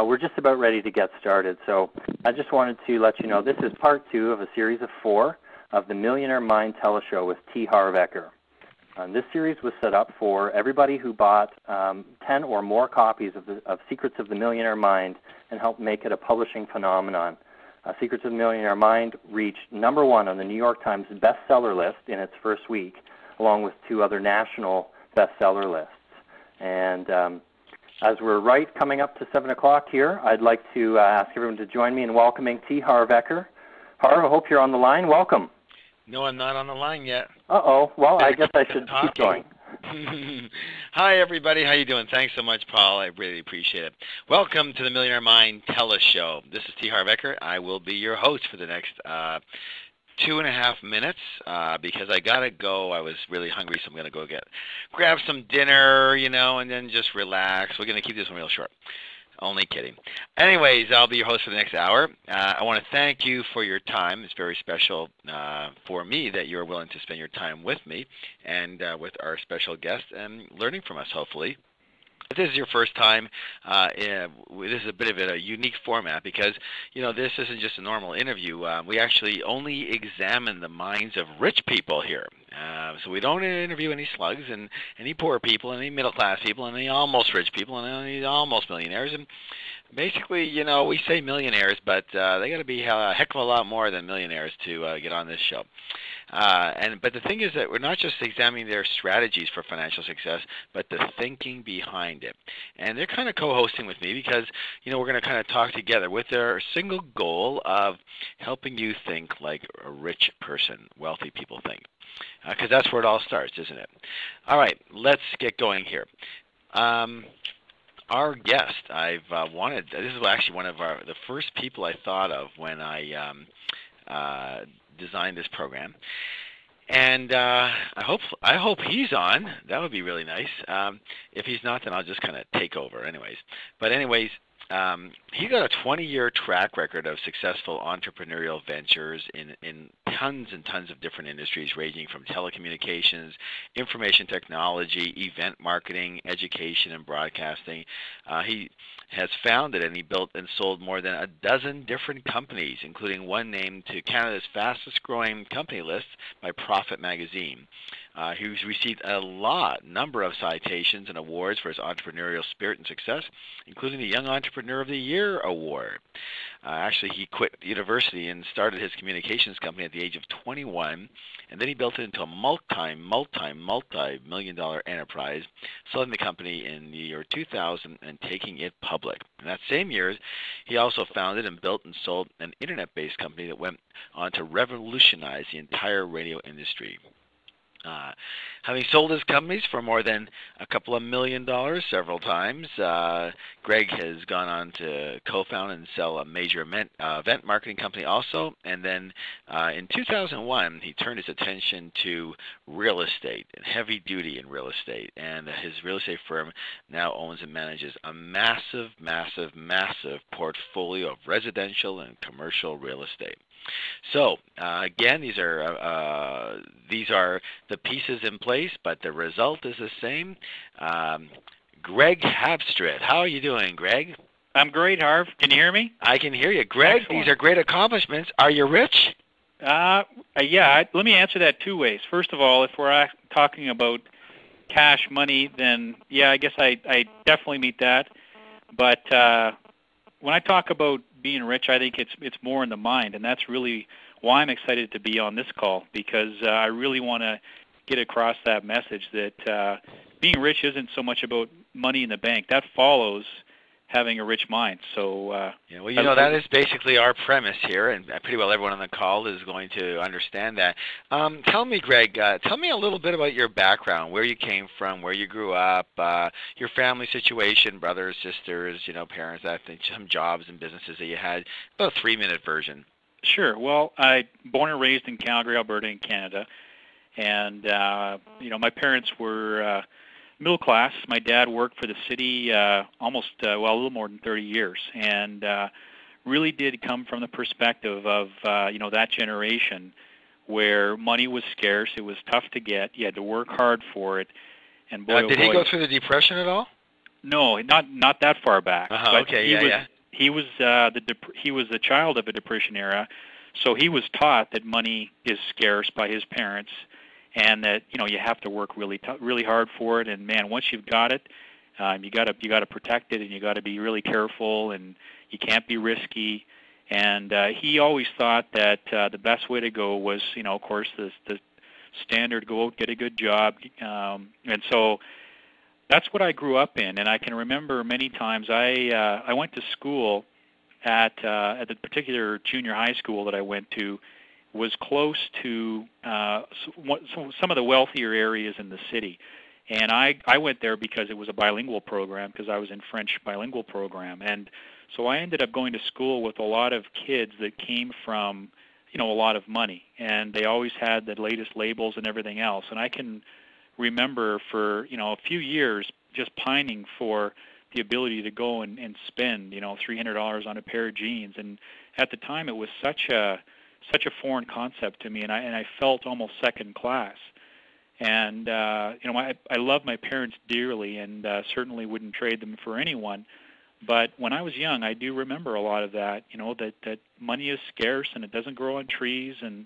We're just about ready to get started, so I just wanted to let you know this is part 2 of a series of 4 of the Millionaire Mind Teleshow with Harv Eker. This series was set up for everybody who bought 10 or more copies of Secrets of the Millionaire Mind and helped make it a publishing phenomenon. Secrets of the Millionaire Mind reached #1 on the New York Times bestseller list in its first week, along with 2 other national bestseller lists. And as we're coming up to 7 o'clock here, I'd like to ask everyone to join me in welcoming Harv Eker. Harv, I hope you're on the line. Welcome. No, I'm not on the line yet. Uh-oh. Well, I guess I should keep going. Hi, everybody. How you doing? Thanks so much, Paul. I really appreciate it. Welcome to the Millionaire Mind Teleshow. This is Harv Eker. I will be your host for the next 2.5 minutes because I got to go. I was really hungry, so I'm going to go grab some dinner, and then just relax. We're going to keep this one real short. Only kidding. Anyways, I'll be your host for the next hour. I want to thank you for your time. It's very special for me that you're willing to spend your time with me and with our special guest and learning from us, hopefully. If this is your first time, this is a bit of a unique format because, this isn't just a normal interview. We actually only examine the minds of rich people here. So we don't interview any slugs and any poor people, any middle-class people, and any almost rich people, and any almost millionaires. And basically, we say millionaires, but they got to be a heck of a lot more than millionaires to get on this show. But the thing is that we're not just examining their strategies for financial success, but the thinking behind it. And they're kind of co-hosting with me because, we're going to kind of talk together with their single goal of helping you think like a rich person, wealthy people think. Because that's where it all starts, isn't it? All right, let's get going here. Our guest, this is actually one of the first people I thought of when I designed this program. And I hope he's on. That would be really nice. If he's not, then I'll just kind of take over anyways. But anyways, he's got a 20-year track record of successful entrepreneurial ventures in tons and tons of different industries, ranging from telecommunications, information technology, event marketing, education, and broadcasting. He has founded and he built and sold more than a dozen different companies, including one named to Canada's fastest-growing company list by Profit magazine. He's received a number of citations and awards for his entrepreneurial spirit and success, including the Young Entrepreneur of the Year award. Actually, he quit university and started his communications company at the age of 21, and then he built it into a multi-million-dollar enterprise, selling the company in the year 2000 and taking it public. In that same year, he also founded and built and sold an internet-based company that went on to revolutionize the entire radio industry. Having sold his companies for more than a couple of $1 million several times, Greg has gone on to co-found and sell a major event marketing company also. And then in 2001, he turned his attention to real estate and heavy duty in real estate. And his real estate firm now owns and manages a massive, massive, massive portfolio of residential and commercial real estate. So again, these are the pieces in place, but the result is the same. Greg Habstritt, how are you doing, Greg? I'm great, Harv. Can you hear me? I can hear you, Greg. Excellent. These are great accomplishments. Are you rich? Yeah. Let me answer that 2 ways. First of all, if we're talking about cash money, then yeah, I guess I definitely meet that. But when I talk about being rich, I think it's more in the mind, and that's really why I'm excited to be on this call, because I really want to get across that message that being rich isn't so much about money in the bank. That follows having a rich mind. So that is basically our premise here, and pretty well everyone on the call is going to understand that. Tell me, Greg, tell me a little bit about your background, where you came from, where you grew up, your family situation, brothers, sisters, parents, I think some jobs and businesses that you had. About a 3-minute version. Sure. Well, I born and raised in Calgary, Alberta, in Canada, and my parents were middle class. My dad worked for the city a little more than 30 years, and really did come from the perspective of that generation where money was scarce, it was tough to get, you had to work hard for it, and boy, did he go through the Depression at all? No, not that far back. But okay, he was the child of a Depression era, so he was taught that money is scarce by his parents, and that you have to work really hard for it. And man, once you've got it, you gotta protect it, and you gotta be really careful, and you can't be risky. And he always thought that the best way to go was, of course, the standard: go out, get a good job, and so. That's what I grew up in, and I can remember many times I went to school at the particular junior high school that I went to was close to some of the wealthier areas in the city, and I went there because it was a bilingual program, because I was in French bilingual program, and so I ended up going to school with a lot of kids that came from a lot of money, and they always had the latest labels and everything else, and I can remember for a few years just pining for the ability to go and spend $300 on a pair of jeans, and at the time it was such a foreign concept to me, and I felt almost second class. And I love my parents dearly, and certainly wouldn't trade them for anyone. But when I was young, I do remember a lot of that. That money is scarce and it doesn't grow on trees, and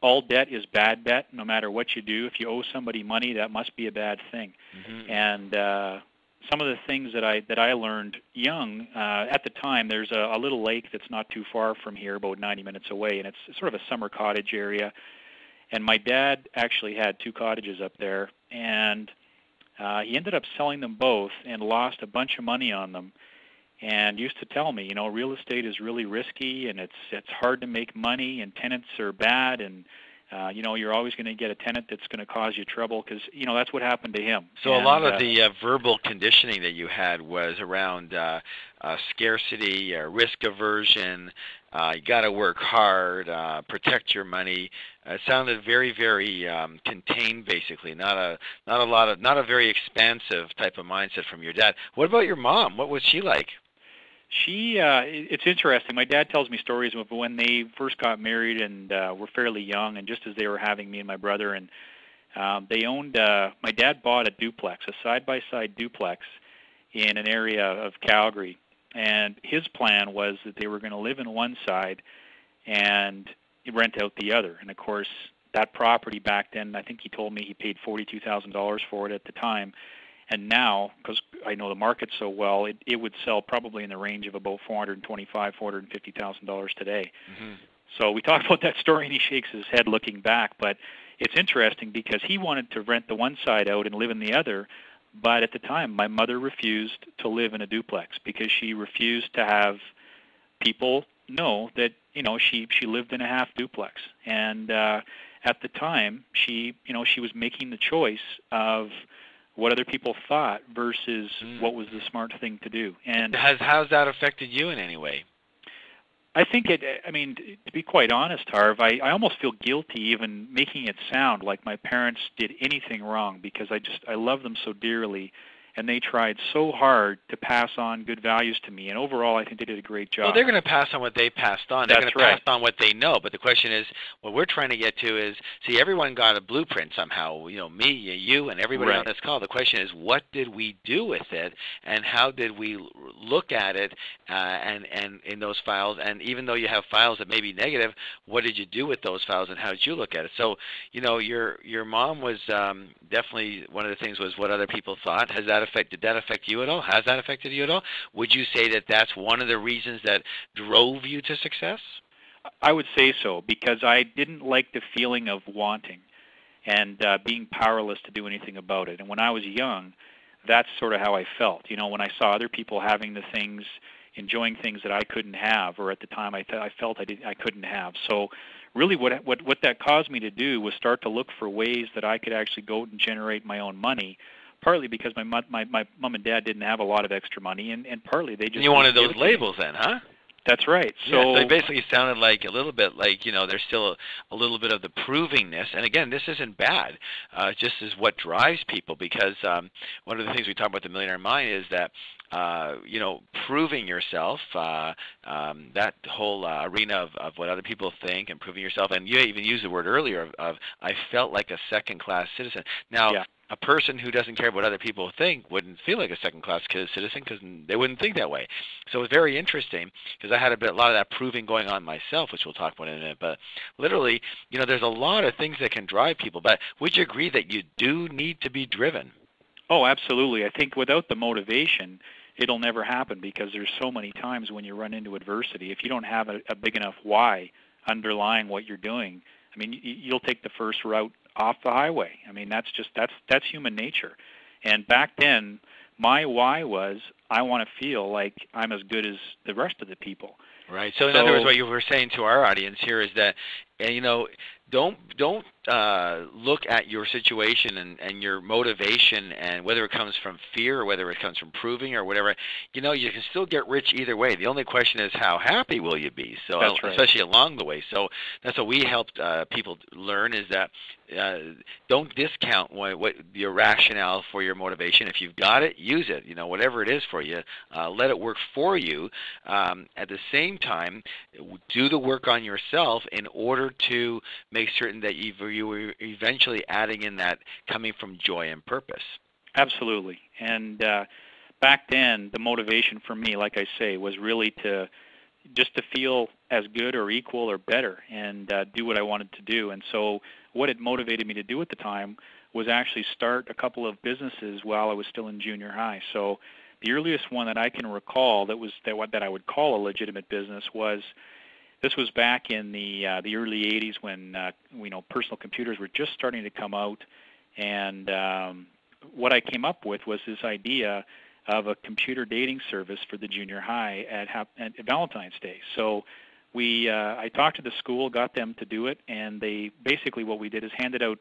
all debt is bad debt. No matter what you do, if you owe somebody money, that must be a bad thing. Mm-hmm. And some of the things that I learned young at the time, there's a little lake that's not too far from here, about 90 minutes away, and it's sort of a summer cottage area. And my dad actually had 2 cottages up there, and he ended up selling them both and lost a bunch of money on them. And used to tell me, real estate is really risky, and it's hard to make money, and tenants are bad, and you're always going to get a tenant that's going to cause you trouble, because that's what happened to him. So a lot of the verbal conditioning that you had was around scarcity, risk aversion. You got to work hard, protect your money. It sounded very, very contained, basically. Not a very expansive type of mindset from your dad. What about your mom? What was she like? It's interesting. My dad tells me stories of when they first got married and were fairly young, and just as they were having me and my brother, and they owned. My dad bought a duplex, a side-by-side duplex, in an area of Calgary, and his plan was that they were going to live in one side and rent out the other. And of course, that property back then, I think he told me he paid $42,000 for it at the time. And now, because I know the market so well, it would sell probably in the range of about $425,000, $450,000 today. Mm-hmm. So we talk about that story, and he shakes his head looking back. But it's interesting because he wanted to rent the one side out and live in the other. But at the time, my mother refused to live in a duplex because she refused to have people know that she lived in a half duplex. And at the time, she was making the choice of what other people thought versus what was the smart thing to do. And how's that affected you in any way? I think to be quite honest, Harv, I almost feel guilty even making it sound like my parents did anything wrong, because I love them so dearly, and they tried so hard to pass on good values to me. And overall, I think they did a great job. Well, they're going to pass on what they passed on. They're going to pass on what they know. But the question is, what we're trying to get to is, see, everyone got a blueprint somehow. Me, you, and everybody on this call. The question is, what did we do with it, and how did we look at it, and in those files? And even though you have files that may be negative, what did you do with those files, and how did you look at it? So, your mom was definitely one of the things was what other people thought. Did that affect you at all? Has that affected you at all? Would you say that that's one of the reasons that drove you to success? I would say so, because I didn't like the feeling of wanting and being powerless to do anything about it. And when I was young, that's sort of how I felt. When I saw other people having the things, enjoying things that I couldn't have, or at the time I felt I couldn't have. So really what that caused me to do was start to look for ways that I could actually go and generate my own money. Partly because my mom and dad didn't have a lot of extra money, and partly they just... You wanted those labels then, huh? That's right. So it basically sounded like a little bit like, there's still a little bit of the provingness. And again, this isn't bad. Just is what drives people, because one of the things we talk about the Millionaire Mind is that, proving yourself, that whole arena of what other people think and proving yourself. And you even used the word earlier of I felt like a second-class citizen. Now, a person who doesn't care what other people think wouldn't feel like a second-class citizen because they wouldn't think that way. So it was very interesting because I had a lot of that proving going on myself, which we'll talk about in a minute. But literally, there's a lot of things that can drive people. But would you agree that you do need to be driven? Oh, absolutely. I think without the motivation, it'll never happen because there's so many times when you run into adversity. If you don't have a big enough why underlying what you're doing, I mean, you'll take the first route off the highway. I mean, that's human nature. And back then, my why was I want to feel like I'm as good as the rest of the people. Right. So in other words, what you were saying to our audience here is that, don't look at your situation and your motivation and whether it comes from fear or whether it comes from proving or whatever. You can still get rich either way. The only question is how happy will you be? So that's right. Especially along the way. So that's what we helped people learn is that don't discount what your rationale for your motivation. If you've got it, use it. Whatever it is for you, let it work for you. At the same time, do the work on yourself in order to make certain that you were eventually adding in that coming from joy and purpose. Absolutely. And back then, the motivation for me, like I say, was really to feel as good or equal or better and do what I wanted to do. And so what it motivated me to do at the time was actually start a couple of businesses while I was still in junior high. So the earliest one that I can recall that I would call a legitimate business was back in the early 80s when personal computers were just starting to come out, and what I came up with was this idea of a computer dating service for the junior high at Valentine's Day. So I talked to the school, got them to do it, and they basically what we did is handed out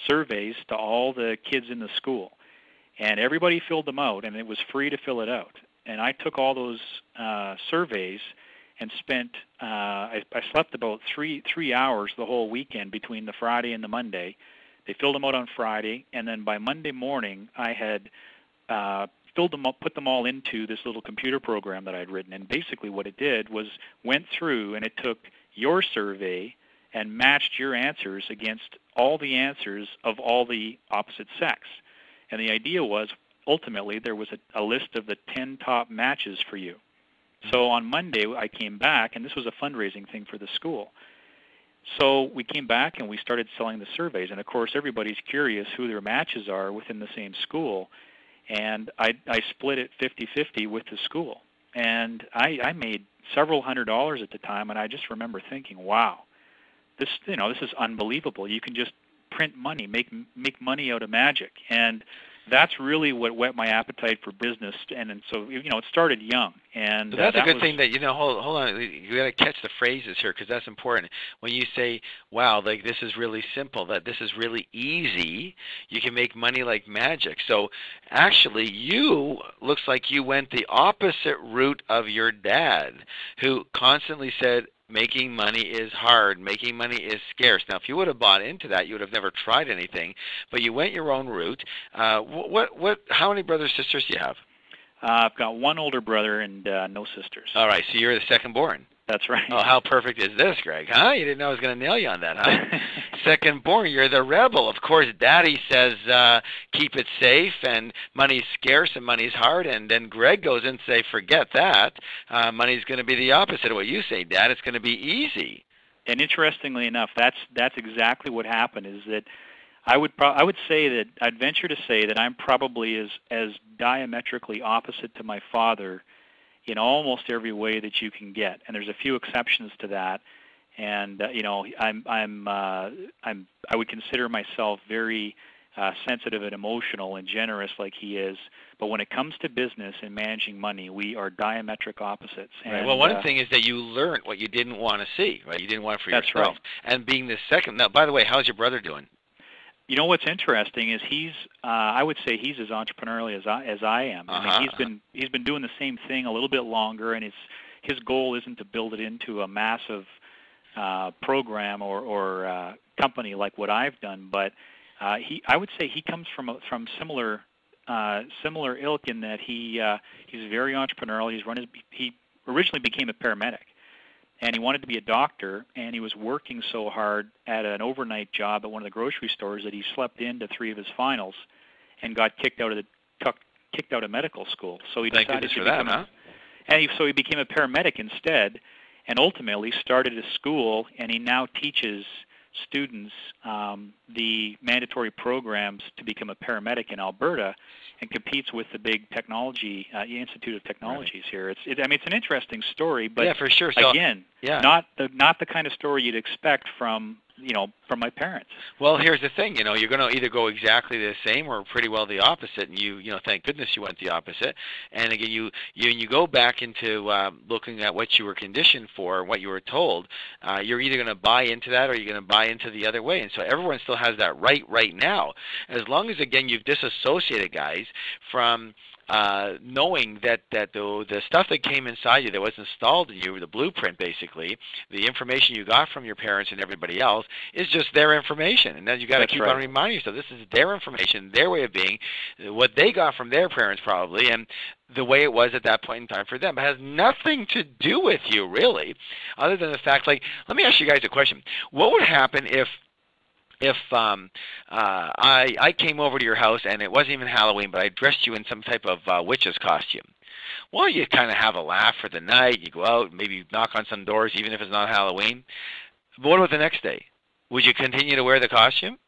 surveys to all the kids in the school, and everybody filled them out, and it was free to fill it out. And I took all those surveys and spent I slept about three hours the whole weekend between the Friday and the Monday. They filled them out on Friday, and then by Monday morning I had filled them up, put them all into this little computer program that I'd written. And basically what it did was went through and it took your survey and matched your answers against all the answers of all the opposite sex. And the idea was ultimately there was a list of the 10 top matches for you. So on Monday I came back, and this was a fundraising thing for the school. So we came back and we started selling the surveys. And of course everybody's curious who their matches are within the same school. And I split it 50-50 with the school. And I made several $100s at the time, and I just remember thinking, wow, this is unbelievable. You can just print money, make money out of magic. And that's really what whet my appetite for business, and so it started young. And so that's a good thing that hold on, you got to catch the phrases here because that's important. When you say, "Wow, like this is really simple," that this is really easy, you can make money like magic. So actually, looks like you went the opposite route of your dad, who constantly said, making money is hard. Making money is scarce. Now, if you would have bought into that, you would have never tried anything. But you went your own route. How many brothers and sisters do you have? I've got one older brother and no sisters. All right, so you're the second born. That's right. Oh, how perfect is this, Greg? Huh? You didn't know I was going to nail you on that, huh? Second born, you're the rebel. Of course, Daddy says keep it safe, and money's scarce and money's hard, and then Greg goes in and say, forget that. Money's going to be the opposite of what you say, Dad. It's going to be easy. And interestingly enough, that's exactly what happened. Is that I would say that I'd venture to say that I'm probably as diametrically opposite to my father in almost every way that you can get, and there's a few exceptions to that. And I would consider myself very sensitive and emotional and generous, like he is. But when it comes to business and managing money, we are diametric opposites. And, right. Well, one thing is that you learned what you didn't want to see, right? You didn't want it for yourself. That's right. And being the second. Now, by the way, how's your brother doing? What's interesting is I would say he's as entrepreneurial as I am. I mean, he's been doing the same thing a little bit longer, and his goal isn't to build it into a massive program or company like what I've done, but I would say he comes from similar ilk in that he's very entrepreneurial. He originally became a paramedic. And he wanted to be a doctor, and he was working so hard at an overnight job at one of the grocery stores that he slept into 3 of his finals. and got kicked out of medical school. So he Thank decided goodness to for become that, huh? so he became a paramedic instead, and ultimately started a school, and he now teaches students the mandatory programs to become a paramedic in Alberta, and competes with the big technology Institute of Technologies here. It's an interesting story, but yeah, for sure. So, again, not the kind of story you'd expect from my parents. Well, here's the thing, you're going to either go exactly the same or pretty well the opposite, and you thank goodness you went the opposite. And again, you go back into looking at what you were conditioned for, what you were told. You're either going to buy into that or you're going to buy into the other way. And so everyone still has that right now. As long as, again, you've disassociated, guys, from knowing that the stuff that came inside you, that was installed in you, the blueprint basically, the information you got from your parents and everybody else, is just their information. And then you got to keep on reminding yourself, this is their information, their way of being, what they got from their parents probably, and the way it was at that point in time for them. It has nothing to do with you, really, other than the fact, like, let me ask you guys a question. What would happen if I came over to your house and it wasn't even Halloween, but I dressed you in some type of witch's costume? Well, you kind of have a laugh for the night. You go out, maybe knock on some doors, even if it's not Halloween. But what about the next day? Would you continue to wear the costume?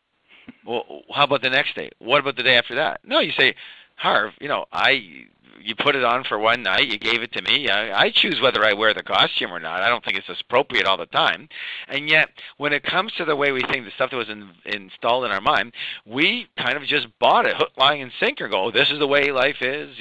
Well, how about the next day? What about the day after that? No, you say, Harv, you put it on for one night, you gave it to me, I choose whether I wear the costume or not. I don't think it's appropriate all the time. And yet, when it comes to the way we think, the stuff that was installed in our mind, we kind of just bought it, hook, line, and sinker, go, this is the way life is,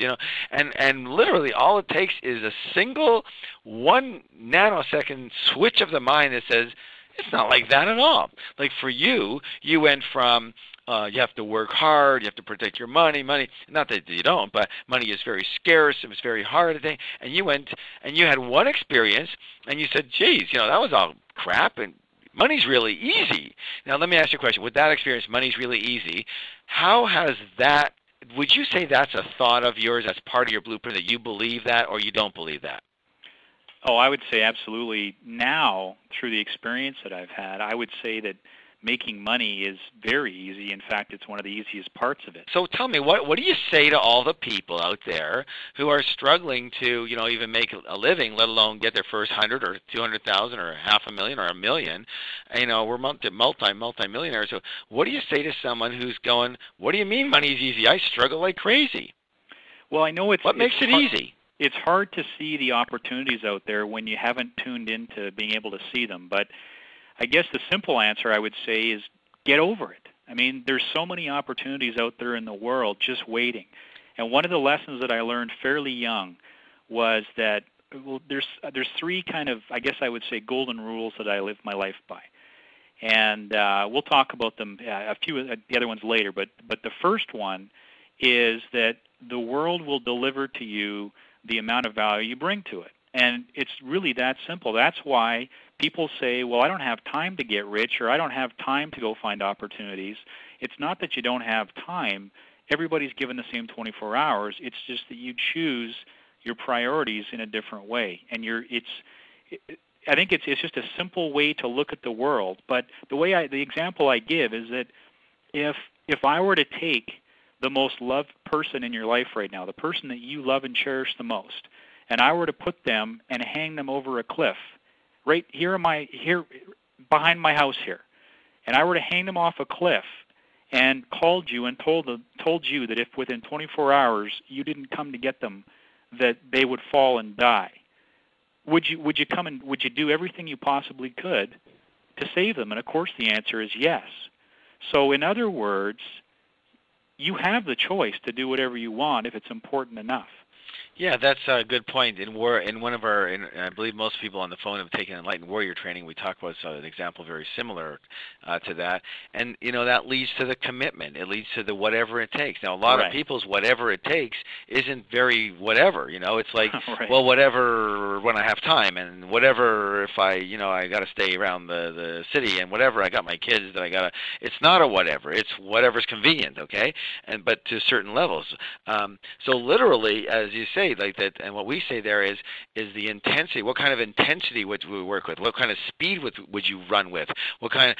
and literally all it takes is a single 1 nanosecond switch of the mind that says, it's not like that at all. Like for you, you went from you have to work hard, you have to protect your money, not that you don't, but money is very scarce, it was very hard, and you went and you had one experience, and you said, geez, that was all crap, and money's really easy. Now let me ask you a question. With that experience, money's really easy, how has that, would you say that's a thought of yours, that's part of your blueprint, that you believe that or you don't believe that? Oh, I would say absolutely. Now, through the experience that I've had, I would say that making money is very easy. In fact, it's one of the easiest parts of it. So tell me, what do you say to all the people out there who are struggling to, even make a living, let alone get their first 100 or 200,000 or $500,000 or $1 million? We're multi-millionaires. So what do you say to someone who's going, what do you mean money is easy? I struggle like crazy. Well, I know what makes it easy? It's hard to see the opportunities out there when you haven't tuned into being able to see them. But I guess the simple answer I would say is get over it. I mean, there's so many opportunities out there in the world just waiting. And one of the lessons that I learned fairly young was that there's three kind of, I guess I would say, golden rules that I live my life by. And we'll talk about them, a few of the other ones later. But the first one is that the world will deliver to you the amount of value you bring to it. And it's really that simple. That's why people say, well, I don't have time to get rich, or I don't have time to go find opportunities. It's not that you don't have time. Everybody's given the same 24 hours. It's just that you choose your priorities in a different way. And I think it's just a simple way to look at the world. But the example I give is that if I were to take the most loved person in your life right now, the person that you love and cherish the most, and I were to put them and hang them over a cliff, right here behind my house here, and I were to hang them off a cliff and called you and told you that if within 24 hours you didn't come to get them, that they would fall and die, would you come and would you do everything you possibly could to save them? And of course the answer is yes. So in other words, you have the choice to do whatever you want if it's important enough. Yeah, that's a good point. I believe most people on the phone have taken Enlightened Warrior training. We talk about an example very similar to that. And, that leads to the commitment. It leads to the whatever it takes. Now, a lot of people's whatever it takes isn't very whatever. It's like, well, whatever when I have time, and whatever if I got to stay around the city, and whatever I got my kids that I got to. It's not a whatever. It's whatever's convenient, okay? But to certain levels. So literally, as you you say, like that, and what we say there is the intensity. What kind of intensity would we work with? What kind of speed would you run with? What kind of,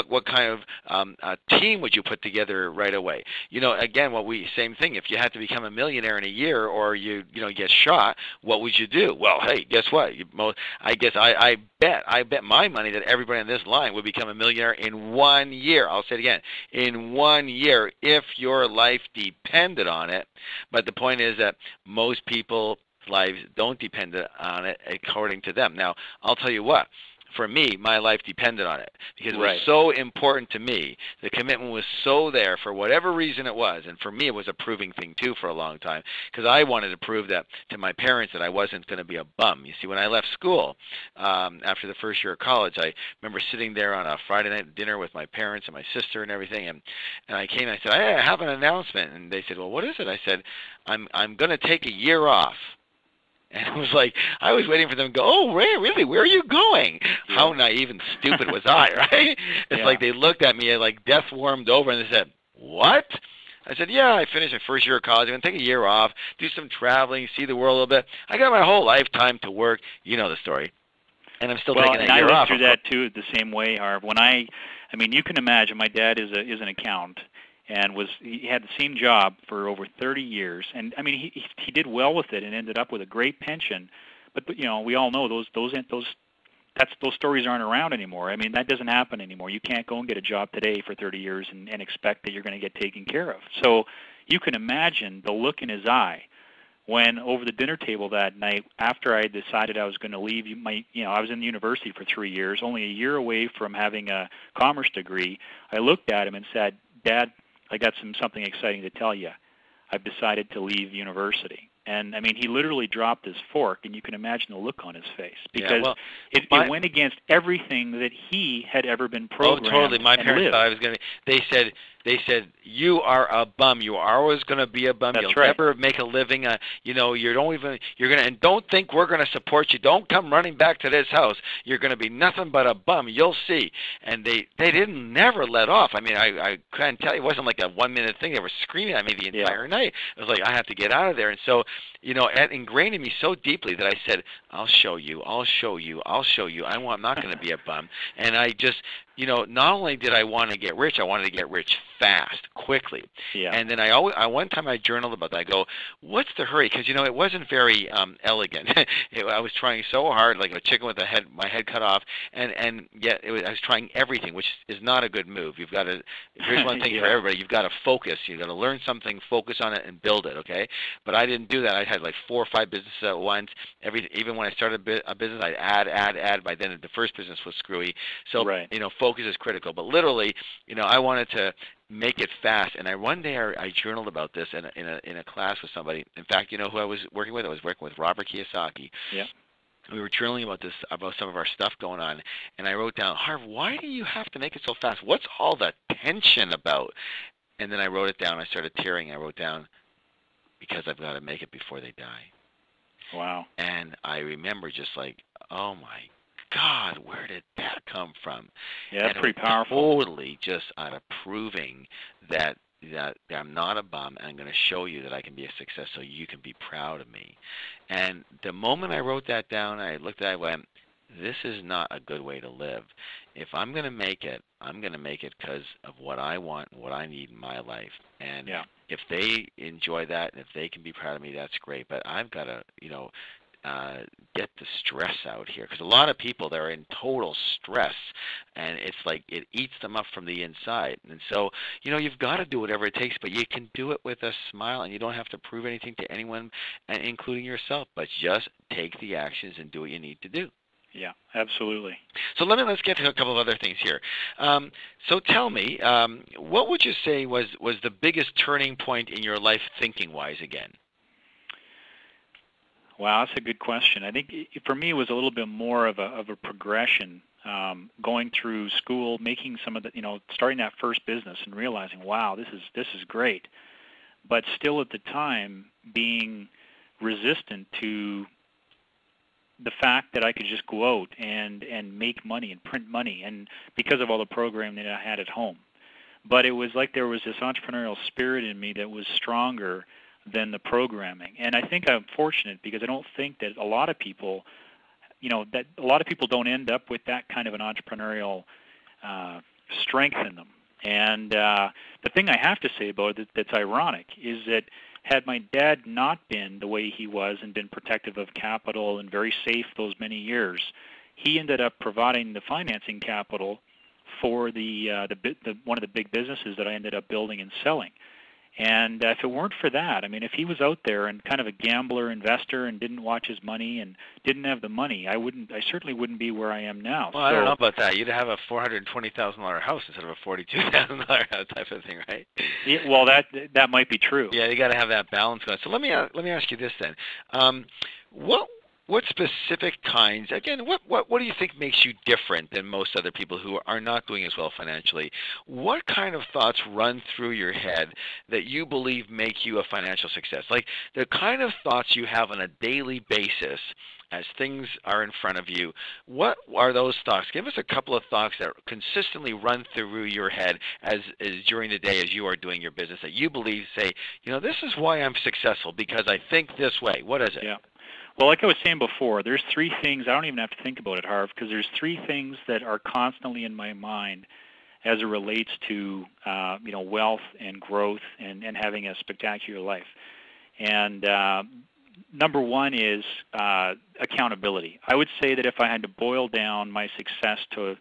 what kind of team would you put together right away? Again, same thing. If you had to become a millionaire in a year, or you get shot, what would you do? Well, hey, guess what? I bet my money that everybody on this line would become a millionaire in 1 year. I'll say it again, in 1 year, if your life depended on it. But the point is that most people's lives don't depend on it according to them. Now, I'll tell you what. For me, my life depended on it because it was so important to me. The commitment was so there for whatever reason it was. And for me, it was a proving thing, too, for a long time because I wanted to prove that to my parents that I wasn't going to be a bum. You see, when I left school after the first year of college, I remember sitting there on a Friday night dinner with my parents and my sister and everything. And I came and I said, hey, I have an announcement. And they said, well, what is it? I said, I'm going to take a year off. And it was like, I was waiting for them to go, oh, Ray, really? Where are you going? Yeah. How naive and stupid was I, right? It's like they looked at me like death warmed over and they said, what? I said, yeah, I finished my first year of college. I'm going to take a year off, do some traveling, see the world a little bit. I got my whole lifetime to work. You know the story. And I'm still taking a year off. And I went through that, too, the same way, Harv. When I mean, you can imagine my dad is an accountant. And he had the same job for over 30 years, and I mean he did well with it and ended up with a great pension. But we all know those stories aren't around anymore. I mean that doesn't happen anymore. You can't go and get a job today for 30 years and expect that you're going to get taken care of. So you can imagine the look in his eye when over the dinner table that night after I decided I was going to leave I was in the university for 3 years, only a year away from having a commerce degree. I looked at him and said, Dad, I got something exciting to tell you. I've decided to leave university. And, I mean, he literally dropped his fork, and you can imagine the look on his face because it went against everything that he had ever been programmed. Oh, totally. My parents thought I was going to be. They said, you are a bum. You are always going to be a bum. You'll never make a living. And don't think we're going to support you. Don't come running back to this house. You're going to be nothing but a bum. You'll see. And they didn't never let off. I mean, I couldn't tell you. It wasn't like a 1 minute thing. They were screaming at me the entire night. It was like, I have to get out of there. And so, it ingrained in me so deeply that I said, I'll show you. I'll show you. I'll show you. I'm not going to be a bum. And I just, not only did I want to get rich, I wanted to get rich fast, quickly. Yeah. And then one time I journaled about that. I go, what's the hurry? Because, it wasn't very elegant. I was trying so hard, like a chicken with my head cut off, and yet I was trying everything, which is not a good move. You've got to, here's one thing for everybody, you've got to focus. You've got to learn something, focus on it, and build it, okay? But I didn't do that. I had like 4 or 5 businesses at once. Even when I started a business, I'd add. By then, the first business was screwy. So, focus is critical. But literally, I wanted to make it fast. And one day I journaled about this in a class with somebody. In fact, you know who I was working with? I was working with Robert Kiyosaki. Yeah. We were journaling about some of our stuff going on, and I wrote down, Harv, why do you have to make it so fast? What's all the tension about? And then I wrote it down. I started tearing. I wrote down, because I've got to make it before they die. Wow. And I remember just like, oh my God, where did that come from? Yeah, that's pretty powerful. Totally just out of proving that I'm not a bum, and I'm going to show you that I can be a success so you can be proud of me. And the moment I wrote that down, I looked at it and went, this is not a good way to live. If I'm going to make it, I'm going to make it because of what I want and what I need in my life. And if they enjoy that and if they can be proud of me, that's great. But I've got to, get the stress out here, because a lot of people, they're in total stress, and it's like it eats them up from the inside. And so, you've got to do whatever it takes, but you can do it with a smile, and you don't have to prove anything to anyone, including yourself, but just take the actions and do what you need to do. Yeah, absolutely. So let's get to a couple of other things here. So tell me, what would you say was the biggest turning point in your life thinking-wise again? Wow, that's a good question. I think for me it was a little bit more of a progression, going through school, making some of the, starting that first business and realizing, wow, this is great, but still at the time being resistant to the fact that I could just go out and make money and print money, and because of all the programming that I had at home. But it was like there was this entrepreneurial spirit in me that was stronger than the programming. And I think I'm fortunate because I don't think that a lot of people, that a lot of people don't end up with that kind of an entrepreneurial strength in them. And the thing I have to say about it that's ironic is that had my dad not been the way he was and been protective of capital and very safe those many years, he ended up providing the financing capital for the one of the big businesses that I ended up building and selling. And if it weren't for that, I mean, if he was out there and kind of a gambler investor and didn't watch his money and didn't have the money, I certainly wouldn't be where I am now. Well, I don't know about that. You'd have a $420,000 house instead of a $42,000 house type of thing, right? Yeah, well, that might be true. Yeah, you got to have that balance going. So let me ask you this then. What specific kinds, again, what do you think makes you different than most other people who are not doing as well financially? What kind of thoughts run through your head that you believe make you a financial success? Like the kind of thoughts you have on a daily basis as things are in front of you. What are those thoughts? Give us a couple of thoughts that consistently run through your head as during the day as you are doing your business that you believe say, this is why I'm successful because I think this way. What is it? Yeah. Well, like I was saying before, there's three things. I don't even have to think about it, Harv, because there's three things that are constantly in my mind as it relates to wealth and growth and having a spectacular life. And number one is accountability. I would say that if I had to boil down my success to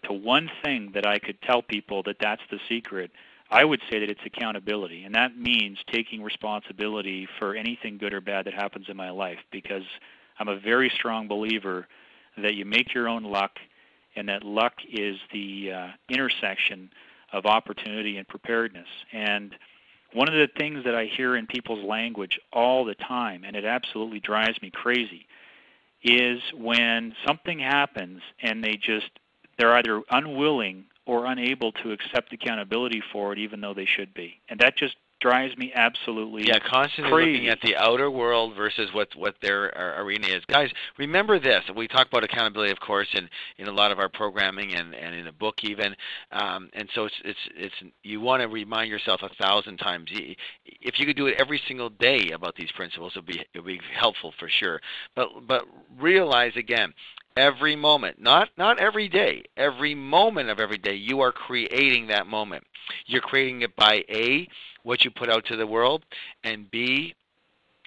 one thing that I could tell people that's the secret, I would say that it's accountability, and that means taking responsibility for anything good or bad that happens in my life, because I'm a very strong believer that you make your own luck, and that luck is the intersection of opportunity and preparedness. And one of the things that I hear in people's language all the time, and it absolutely drives me crazy, is when something happens and they're either unwilling or unable to accept accountability for it, even though they should be. And that just drives me absolutely constantly crazy. Looking at the outer world versus what their arena is. Guys, remember this. We talk about accountability, of course, in a lot of our programming and in a book even. And so it's you want to remind yourself 1,000 times. If you could do it every single day about these principles, it would be helpful for sure. But realize again, every moment, not every day, every moment of every day, you are creating that moment. You're creating it by A, what you put out to the world, and B,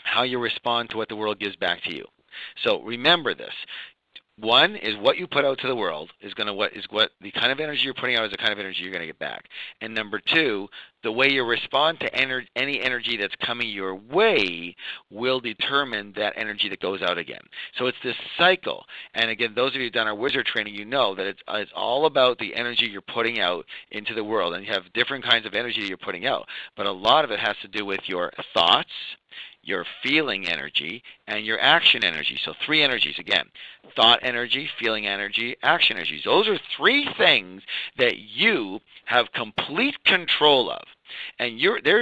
how you respond to what the world gives back to you. So remember this. One is what you put out to the world is what the kind of energy you're putting out is the kind of energy you're going to get back. And number two, the way you respond to any energy that's coming your way will determine that energy that goes out again. So it's this cycle. And again, those of you who've done our wizard training, you know that it's all about the energy you're putting out into the world. And you have different kinds of energy you're putting out. But a lot of it has to do with your thoughts, your feeling energy, and your action energy. So three energies again: thought energy, feeling energy, action energy. Those are three things that you have complete control of. And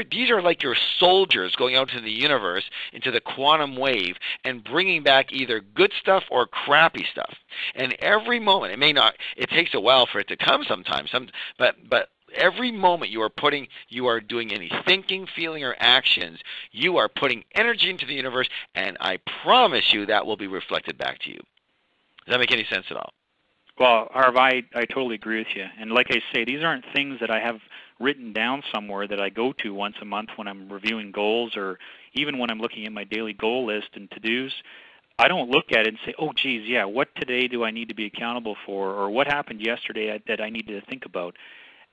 these are like your soldiers going out into the universe, into the quantum wave, and bringing back either good stuff or crappy stuff. And every moment, it takes a while for it to come sometimes, but every moment you are doing any thinking, feeling, or actions, you are putting energy into the universe, and I promise you that will be reflected back to you. Does that make any sense at all? Well, Harv, I totally agree with you. And like I say, these aren't things that I have written down somewhere that I go to once a month when I'm reviewing goals, or even when I'm looking at my daily goal list and to-dos. I don't look at it and say, oh, geez, yeah, what today do I need to be accountable for, or what happened yesterday that I need to think about?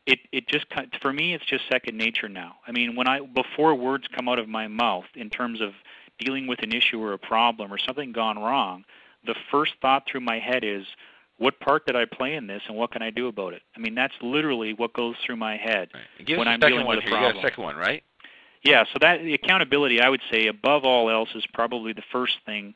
It just, for me, it's just second nature now. I mean, before words come out of my mouth in terms of dealing with an issue or a problem or something gone wrong, the first thought through my head is, what part did I play in this, and what can I do about it? I mean, that's literally what goes through my head when I'm dealing with a problem. You got a second one, right? Yeah, so the accountability, I would say, above all else, is probably the first thing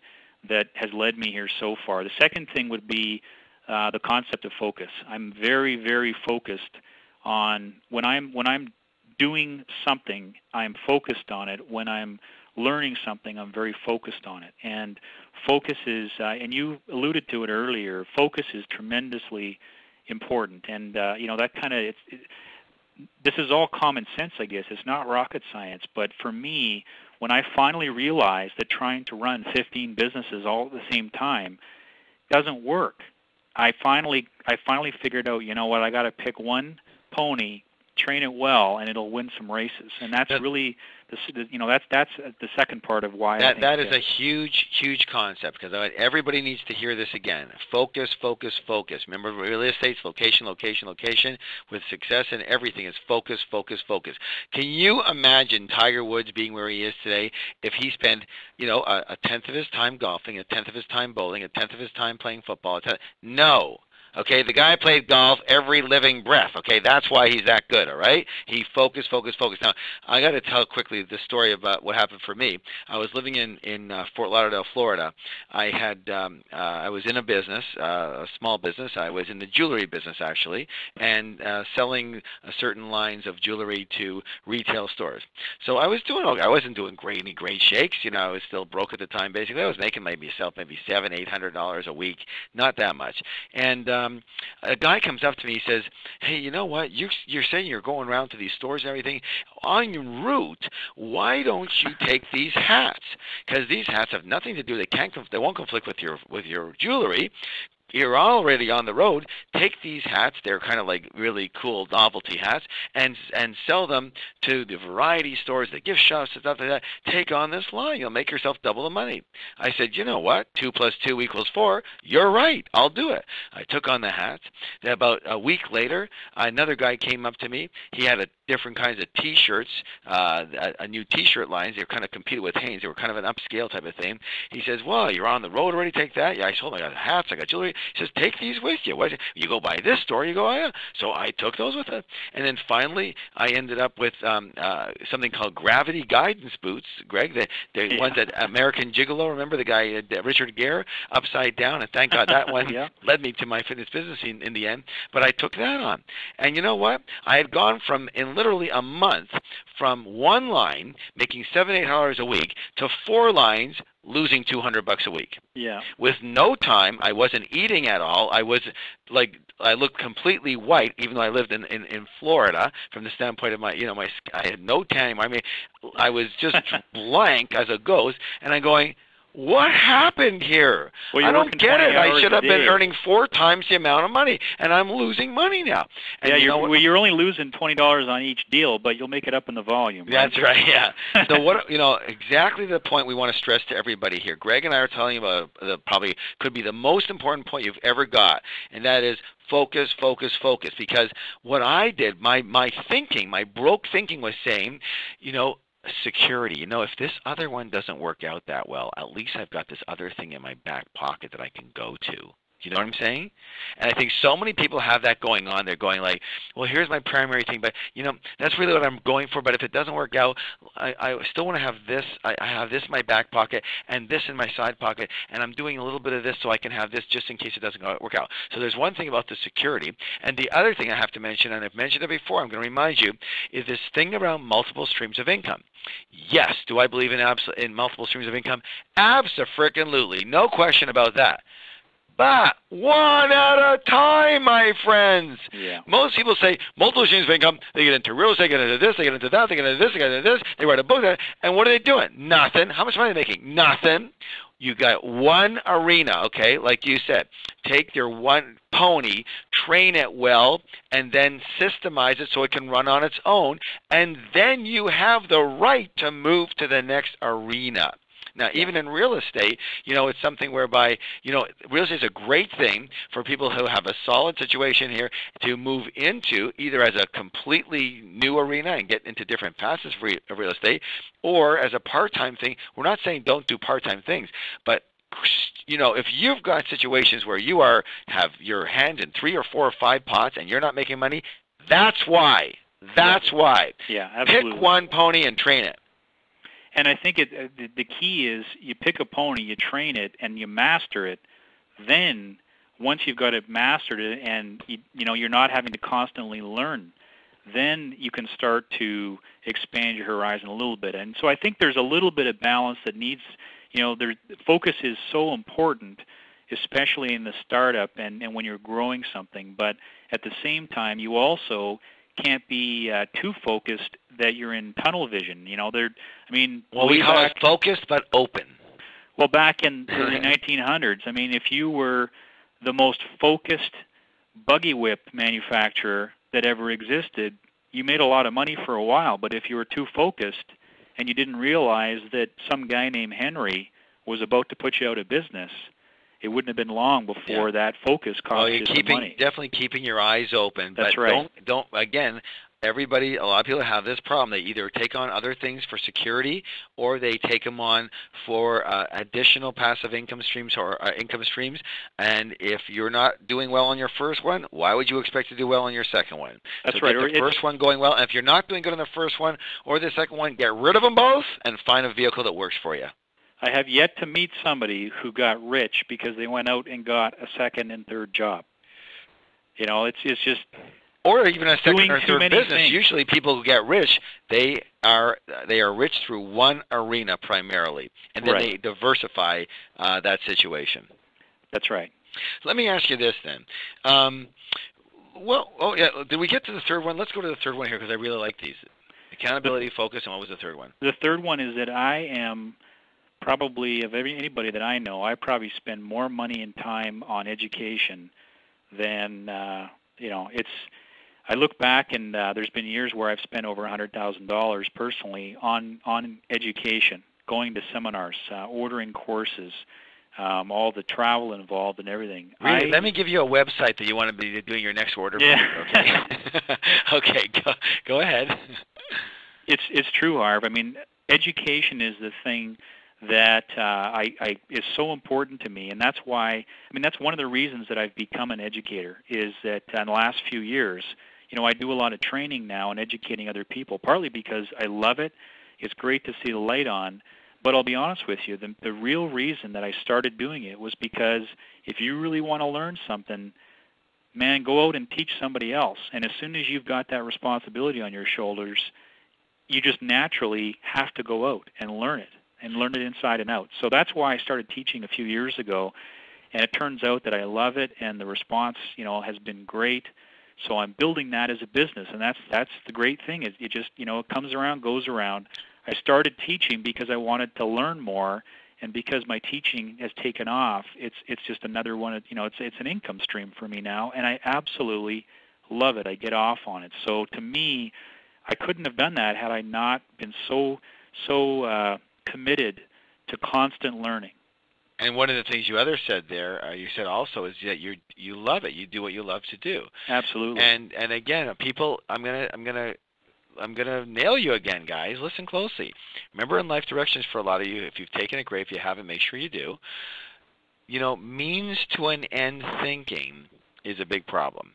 that has led me here so far. The second thing would be the concept of focus. I'm very, very focused on when I'm doing something, I'm focused on it. When I'm learning something, I'm very focused on it. And focus is, and you alluded to it earlier, focus is tremendously important. And that kind of, this is all common sense, I guess. It's not rocket science. But for me, when I finally realized that trying to run 15 businesses all at the same time doesn't work, I finally figured out, you know what, I got to pick one pony, train it well, and it'll win some races. And that's really, that's the second part of why I think that is a huge concept, because everybody needs to hear this again. Focus, focus, focus. Remember, real estate's location, location, location. With success and everything is focus, focus, focus. Can you imagine Tiger Woods being where he is today if he spent, a tenth of his time golfing, a tenth of his time bowling, a tenth of his time playing football? No. Okay, the guy played golf every living breath. Okay, that's why he's that good, all right? He focused. Now, I got to tell quickly the story about what happened for me. I was living in Fort Lauderdale, Florida. I was in a business, a small business. I was in the jewelry business, actually, and selling certain lines of jewelry to retail stores. So I was doing okay. I wasn't doing any great shakes. I was still broke at the time, basically. I was making maybe $700-800 a week, not that much. And a guy comes up to me, he says, hey, you know what, you're saying you're going around to these stores and everything. En route, why don't you take these hats? Because these hats have nothing to do, they won't conflict with your jewelry. You're already on the road. Take these hats, they're kind of like really cool novelty hats, and sell them to the variety stores, the gift shops, and stuff like that. Take on this line. You'll make yourself double the money. I said, you know what? 2 + 2 = 4. You're right. I'll do it. I took on the hats. Then about a week later, another guy came up to me. He had different kinds of T-shirts, a new T-shirt lines. They were kind of competed with Hanes. They were kind of an upscale type of thing. He says, well, you're on the road already. Take that. Yeah, I told him I got hats, I got jewelry. He says, take these with you. You go by this store, you go, oh, yeah. So I took those with it. And then finally, I ended up with something called gravity guidance boots, Greg, the ones that American Gigolo, remember the guy, Richard Gere, upside down. And thank God that one led me to my fitness business in the end. But I took that on. And you know what? I had gone in literally a month from one line, making $700-800 a week, to 4 lines, losing $200 a week. Yeah. With no time, I wasn't eating at all. I looked completely white, even though I lived in Florida. From the standpoint of I had no tanning. I mean, I was just blank as a ghost, and I'm going, what happened here? Well, I don't get it. I should have been earning 4 times the amount of money, and I'm losing money now. And you're only losing $20 on each deal, but you'll make it up in the volume. Right? That's right. Yeah. So exactly the point we want to stress to everybody here. Greg and I are telling you about probably could be the most important point you've ever got, and that is focus, focus, focus. Because what I did, my thinking, my broke thinking was saying, security. If this other one doesn't work out that well, at least I've got this other thing in my back pocket that I can go to. Do you know what I'm saying? And I think so many people have that going on. They're going like, well, here's my primary thing, but, that's really what I'm going for. But if it doesn't work out, I still want to have this. I have this in my back pocket and this in my side pocket, and I'm doing a little bit of this so I can have this just in case it doesn't work out. So there's one thing about the security. And the other thing I have to mention, and I've mentioned it before, I'm going to remind you, is this thing around multiple streams of income. Yes, do I believe in multiple streams of income? Abso-frickin-lutely. No question about that. But one at a time, my friends. Yeah. Most people say multiple streams of income. They get into real estate, they get into this, they get into that, they get into this, they get into this. They write a book, and what are they doing? Nothing. How much money are they making? Nothing. You got one arena, okay, like you said. Take your one pony, train it well, and then systemize it so it can run on its own, and then you have the right to move to the next arena. Now, even in real estate, it's something whereby, real estate is a great thing for people who have a solid situation here to move into, either as a completely new arena and get into different facets of real estate, or as a part-time thing. We're not saying don't do part-time things, but if you've got situations where you have your hands in 3 or 4 or 5 pots and you're not making money, that's why. That's why. Yeah, absolutely. Pick one pony and train it. And I think the key is you pick a pony, you train it, and you master it. Then, once you've got it mastered, and you're not having to constantly learn, then you can start to expand your horizon a little bit. And so I think there's a little bit of balance that needs. Focus is so important, especially in the startup and when you're growing something. But at the same time, you also can't be too focused that you're in tunnel vision. You know, well, we call it focused but open. Well, back in the early 1900s, I mean, if you were the most focused buggy whip manufacturer that ever existed, you made a lot of money for a while. But if you were too focused and you didn't realize that some guy named Henry was about to put you out of business, it wouldn't have been long before that focus cost you some money. Definitely keeping your eyes open. That's but right. Don't again. A lot of people have this problem. They either take on other things for security, or they take them on for additional passive income streams or income streams. And if you're not doing well on your first one, why would you expect to do well on your second one? That's right. Get the first one going well. And if you're not doing good on the first one or the second one, get rid of them both and find a vehicle that works for you. I have yet to meet somebody who got rich because they went out and got a second and third job. You know, it's just... Or even a second or third business. Things. Usually people who get rich, they are rich through one arena primarily, and then they diversify that situation. That's right. Let me ask you this then. Did we get to the third one? Let's go to the third one here because I really like these. Accountability, focus, and what was the third one? The third one is that I am probably, of anybody that I know, I probably spend more money and time on education than, I look back and there's been years where I've spent over $100,000 personally on education, going to seminars, ordering courses, all the travel involved and everything. Really? Let me give you a website that you want to be doing your next order. Yeah. Okay. Okay. Go ahead. It's true, Harv. I mean, education is the thing that is so important to me, and that's why. I mean, that's one of the reasons that I've become an educator. Is that in the last few years, I do a lot of training now and educating other people. Partly because I love it. It's great to see the light on. But I'll be honest with you, the real reason that I started doing it was because if you really want to learn something, man, go out and teach somebody else. And as soon as you've got that responsibility on your shoulders, you just naturally have to go out and learn it inside and out. So that's why I started teaching a few years ago, and it turns out that I love it, and the response, has been great. So I'm building that as a business, and that's the great thing is it just, it comes around, goes around. I started teaching because I wanted to learn more, and because my teaching has taken off, it's just another one. It's an income stream for me now, and I absolutely love it. I get off on it. So to me, I couldn't have done that had I not been so committed to constant learning. And one of the things you said there, you said also is that you love it. You do what you love to do. Absolutely. And again, people, I'm gonna nail you again, guys. Listen closely. Remember, in life directions for a lot of you, if you've taken it, great. If you haven't, make sure you do. Means to an end thinking is a big problem,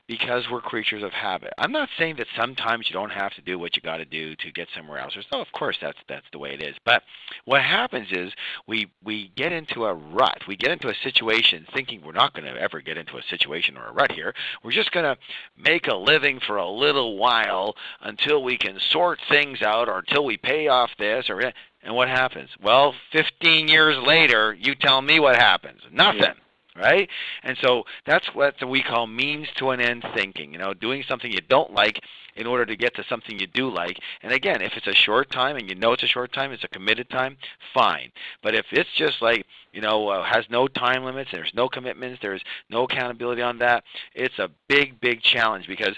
because we're creatures of habit. I'm not saying that sometimes you don't have to do what you got to do to get somewhere else. No, of course that's the way it is. But what happens is we get into a rut. We get into a situation thinking we're not going to ever get into a situation or a rut here. We're just going to make a living for a little while until we can sort things out or until we pay off this or and what happens? Well, 15 years later, you tell me what happens. Nothing. Yeah. Right? And so that's what we call means to an end thinking, doing something you don't like in order to get to something you do like. And again, if it's a short time and it's a short time, it's a committed time, fine. But if it's just like, has no time limits, there's no commitments, there's no accountability on that, it's a big, big challenge, because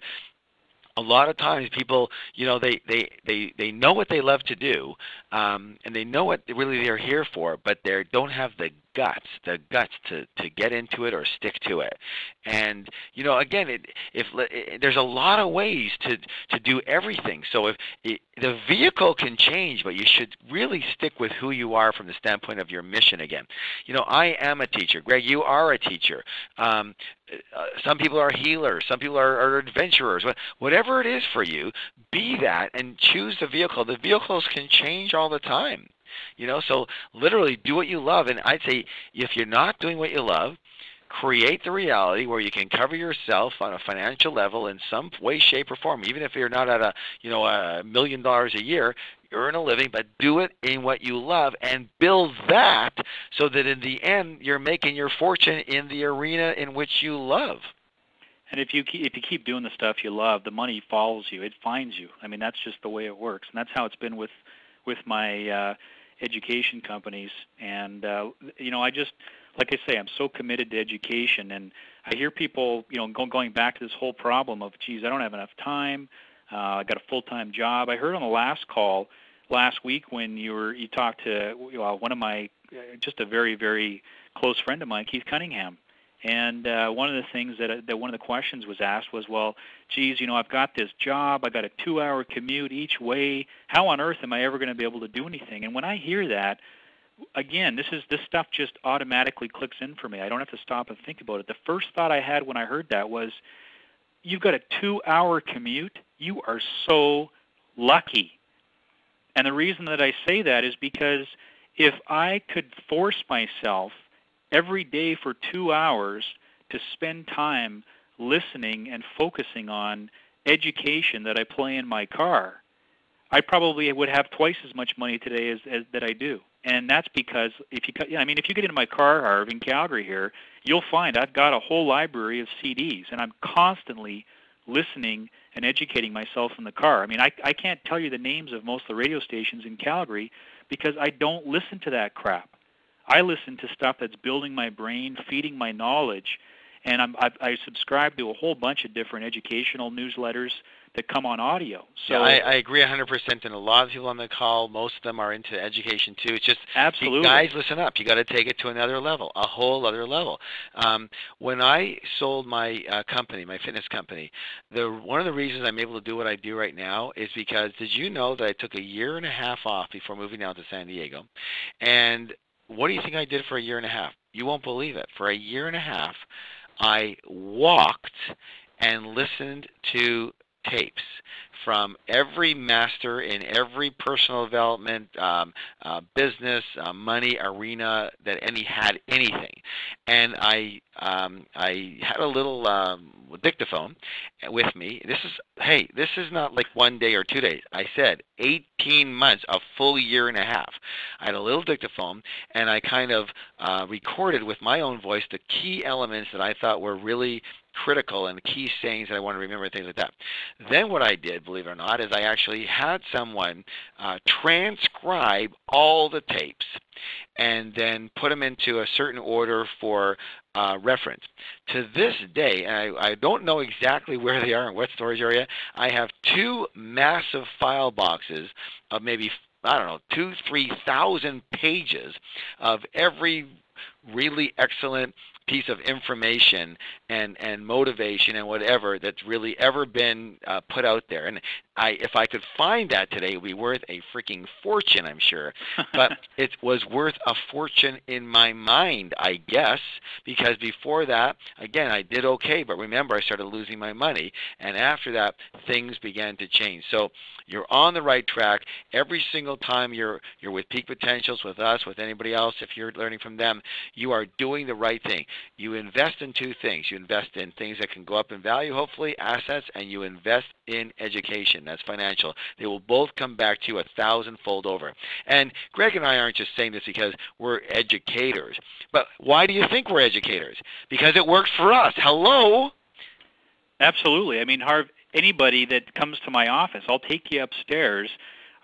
a lot of times people, they know what they love to do, and they know what really they're here for, but they don't have the guts to get into it or stick to it. And again, there's a lot of ways to do everything. So if the vehicle can change, but you should really stick with who you are from the standpoint of your mission. Again, I am a teacher. Greg, you are a teacher. Some people are healers. Some people are adventurers. Whatever it is for you, be that and choose the vehicle. The vehicles can change all the time. So literally do what you love. And I'd say if you're not doing what you love, create the reality where you can cover yourself on a financial level in some way, shape, or form. Even if you're not at $1 million a year, earn a living, but do it in what you love and build that so that in the end you're making your fortune in the arena in which you love. And if you keep doing the stuff you love, the money follows you. It finds you. I mean, that's just the way it works, and that's how it's been with my education companies. And I just, like I say, I'm so committed to education, and I hear people, going back to this whole problem of, geez, I don't have enough time. I got a full-time job. I heard on the last call last week when you talked to one of my, just a very, very close friend of mine, Keith Cunningham. And one of the things that one of the questions was asked was, well, geez, I've got this job. I got a 2-hour commute each way. How on earth am I ever going to be able to do anything? And when I hear that, again, this stuff just automatically clicks in for me. I don't have to stop and think about it. The first thought I had when I heard that was, you've got a 2-hour commute? You are so lucky. And the reason that I say that is because if I could force myself every day for 2 hours to spend time listening and focusing on education that I play in my car, I probably would have twice as much money today as that I do. And that's because if you get into my car, Harv, in Calgary here, you'll find I've got a whole library of CDs, and I'm constantly listening and educating myself in the car. I mean, I can't tell you the names of most of the radio stations in Calgary because I don't listen to that crap. I listen to stuff that's building my brain, feeding my knowledge, and I subscribe to a whole bunch of different educational newsletters that come on audio. So yeah, I agree 100%, and a lot of people on the call, most of them are into education too. It's just, absolutely, guys, listen up. You got to take it to another level, a whole other level. When I sold my company, my fitness company, one of the reasons I'm able to do what I do right now is because, did you know that I took a 1.5 years off before moving down to San Diego? And what do you think I did for a 1.5 years? You won't believe it. For a 1.5 years, I walked and listened to tapes from every master in every personal development, business, money arena that had anything. And I had a little dictaphone with me. This is not like 1 day or 2 days. I said 18 months, a full 1.5 years. I had a little dictaphone, and I kind of recorded with my own voice the key elements that I thought were really critical and key sayings that I want to remember, things like that. Then what I did, believe it or not, is I actually had someone transcribe all the tapes and then put them into a certain order for reference. To this day, and I don't know exactly where they are in what storage area, I have 2 massive file boxes of maybe, 2,000-3,000 pages of every really excellent piece of information and motivation and whatever that's really ever been put out there. And if I could find that today, it would be worth a freaking fortune, I'm sure. But it was worth a fortune in my mind, I guess, because before that, again, I did okay. But remember, I started losing my money. And after that, things began to change. So you're on the right track. Every single time you're with Peak Potentials, with us, with anybody else, if you're learning from them, you are doing the right thing. You invest in 2 things. You invest in things that can go up in value, hopefully, assets, and you invest in education. That's financial. They will both come back to you 1,000-fold over. And Greg and I aren't just saying this because we're educators. But why do you think we're educators? Because it works for us. Hello? Absolutely. I mean, Harv, anybody that comes to my office, I'll take you upstairs.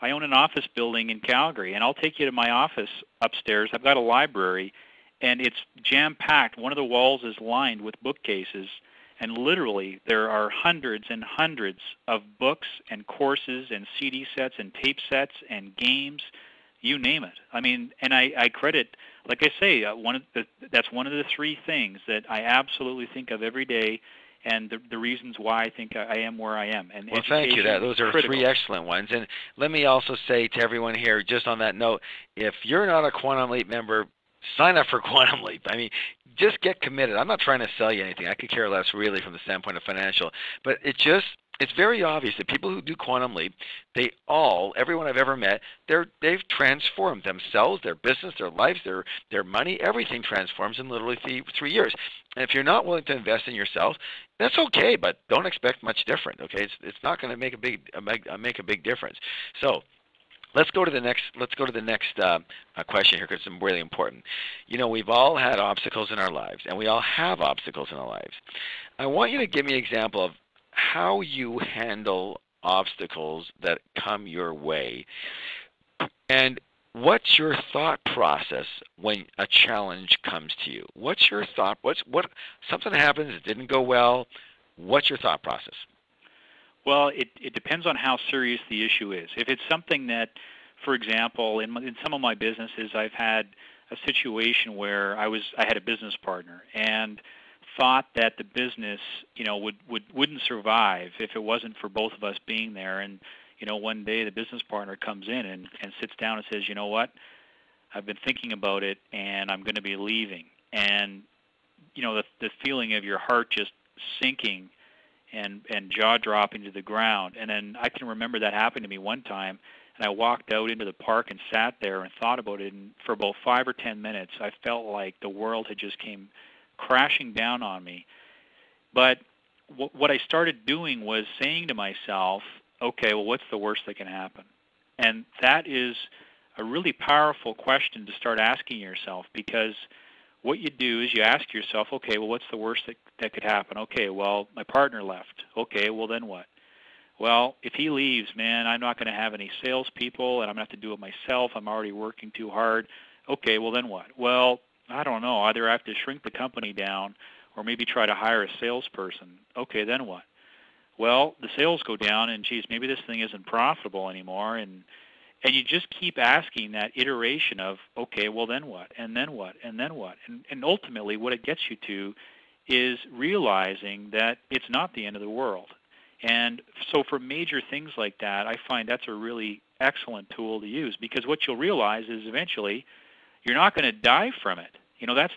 I own an office building in Calgary, and I'll take you to my office upstairs. I've got a library, and it's jam-packed. One of the walls is lined with bookcases, and literally there are hundreds and hundreds of books and courses and CD sets and tape sets and games, you name it. I mean, and I credit, like I say, that's one of the 3 things that I absolutely think of every day, and the reasons why I think I am where I am. And well, thank you. Those are critical. 3 excellent ones. And let me also say to everyone here, just on that note, if you're not a Quantum Leap member, sign up for Quantum Leap. I mean, just get committed. I'm not trying to sell you anything. I could care less really from the standpoint of financial. But it's very obvious that people who do Quantum Leap, everyone I've ever met, they've transformed themselves, their business, their lives, their money, everything transforms in literally 3 years. And if you're not willing to invest in yourself, that's okay, but don't expect much different. Okay, it's not going to make a big difference. So Let's go to the next question here, because it's really important. We've all had obstacles in our lives, and we all have obstacles in our lives. I want you to give me an example of how you handle obstacles that come your way, and what's your thought process when a challenge comes to you? What's your thought? Something happens, it didn't go well. What's your thought process? Well, it depends on how serious the issue is. If it's something that, for example, in some of my businesses, I've had a situation where I had a business partner and thought that the business, wouldn't survive if it wasn't for both of us being there. And one day the business partner comes in and sits down and says, "You know what? I've been thinking about it, and I'm going to be leaving." And the feeling of your heart just sinking and jaw dropping to the ground. And then I can remember that happened to me one time, and I walked out into the park and sat there and thought about it, and for about 5 or 10 minutes I felt like the world had just came crashing down on me. But what I started doing was saying to myself, okay, well, what's the worst that can happen? And that is a really powerful question to start asking yourself, because what you do is you ask yourself, okay, well, what's the worst that could happen? Okay, well, my partner left. Okay, well, then what? Well, if he leaves, man, I'm not going to have any salespeople, and I'm going to have to do it myself. I'm already working too hard. Okay, well, then what? Well, I don't know. Either I have to shrink the company down or maybe try to hire a salesperson. Okay, then what? Well, the sales go down, and, geez, maybe this thing isn't profitable anymore, and you just keep asking that iteration of, okay, well, then what, and then what, and then what? And ultimately what it gets you to is realizing that it's not the end of the world. And so for major things like that, I find that's a really excellent tool to use, because what you'll realize is eventually you're not going to die from it. That's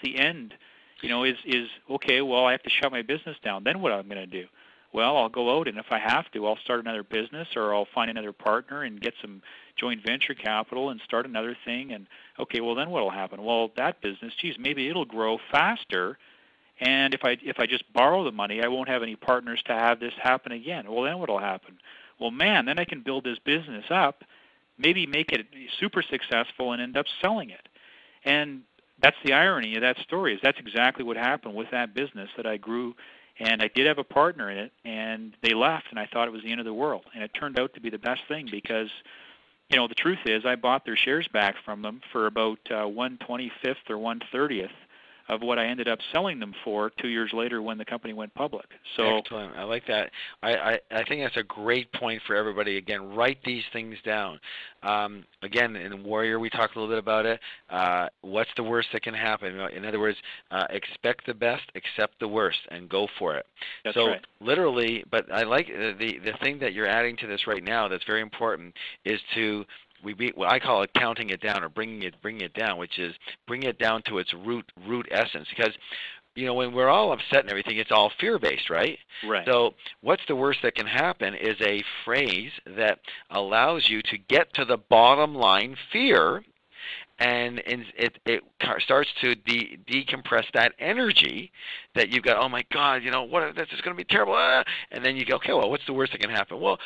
the end, is okay, well, I have to shut my business down. Then what am I going to do? Well, I'll go out, and if I have to, I'll start another business, or I'll find another partner and get some joint venture capital and start another thing. And okay, well, then what will happen? Well, that business, geez, maybe it'll grow faster. And if I just borrow the money, I won't have any partners to have this happen again. Well, then what will happen? Well, man, then I can build this business up, maybe make it super successful, and end up selling it. And that's the irony of that story, is that's exactly what happened with that business that I grew. And I did have a partner in it, and they left, and I thought it was the end of the world. And it turned out to be the best thing, because, the truth is I bought their shares back from them for about 1/25th or 1/30th of what I ended up selling them for 2 years later when the company went public. So excellent. I like that. I think that's a great point for everybody. Again, write these things down. Again, in Warrior, we talked a little bit about it. What's the worst that can happen? In other words, expect the best, accept the worst, and go for it. That's so right. Literally, but I like the thing that you're adding to this right now that's very important is to what I call it counting it down, or bringing it down, which is bring it down to its root essence. Because when we're all upset and everything, it's all fear-based, right? Right. So what's the worst that can happen is a phrase that allows you to get to the bottom line fear, and it starts to decompress that energy that you've got. Oh my God, what? This is going to be terrible. And then you go, okay, well, what's the worst that can happen? Well,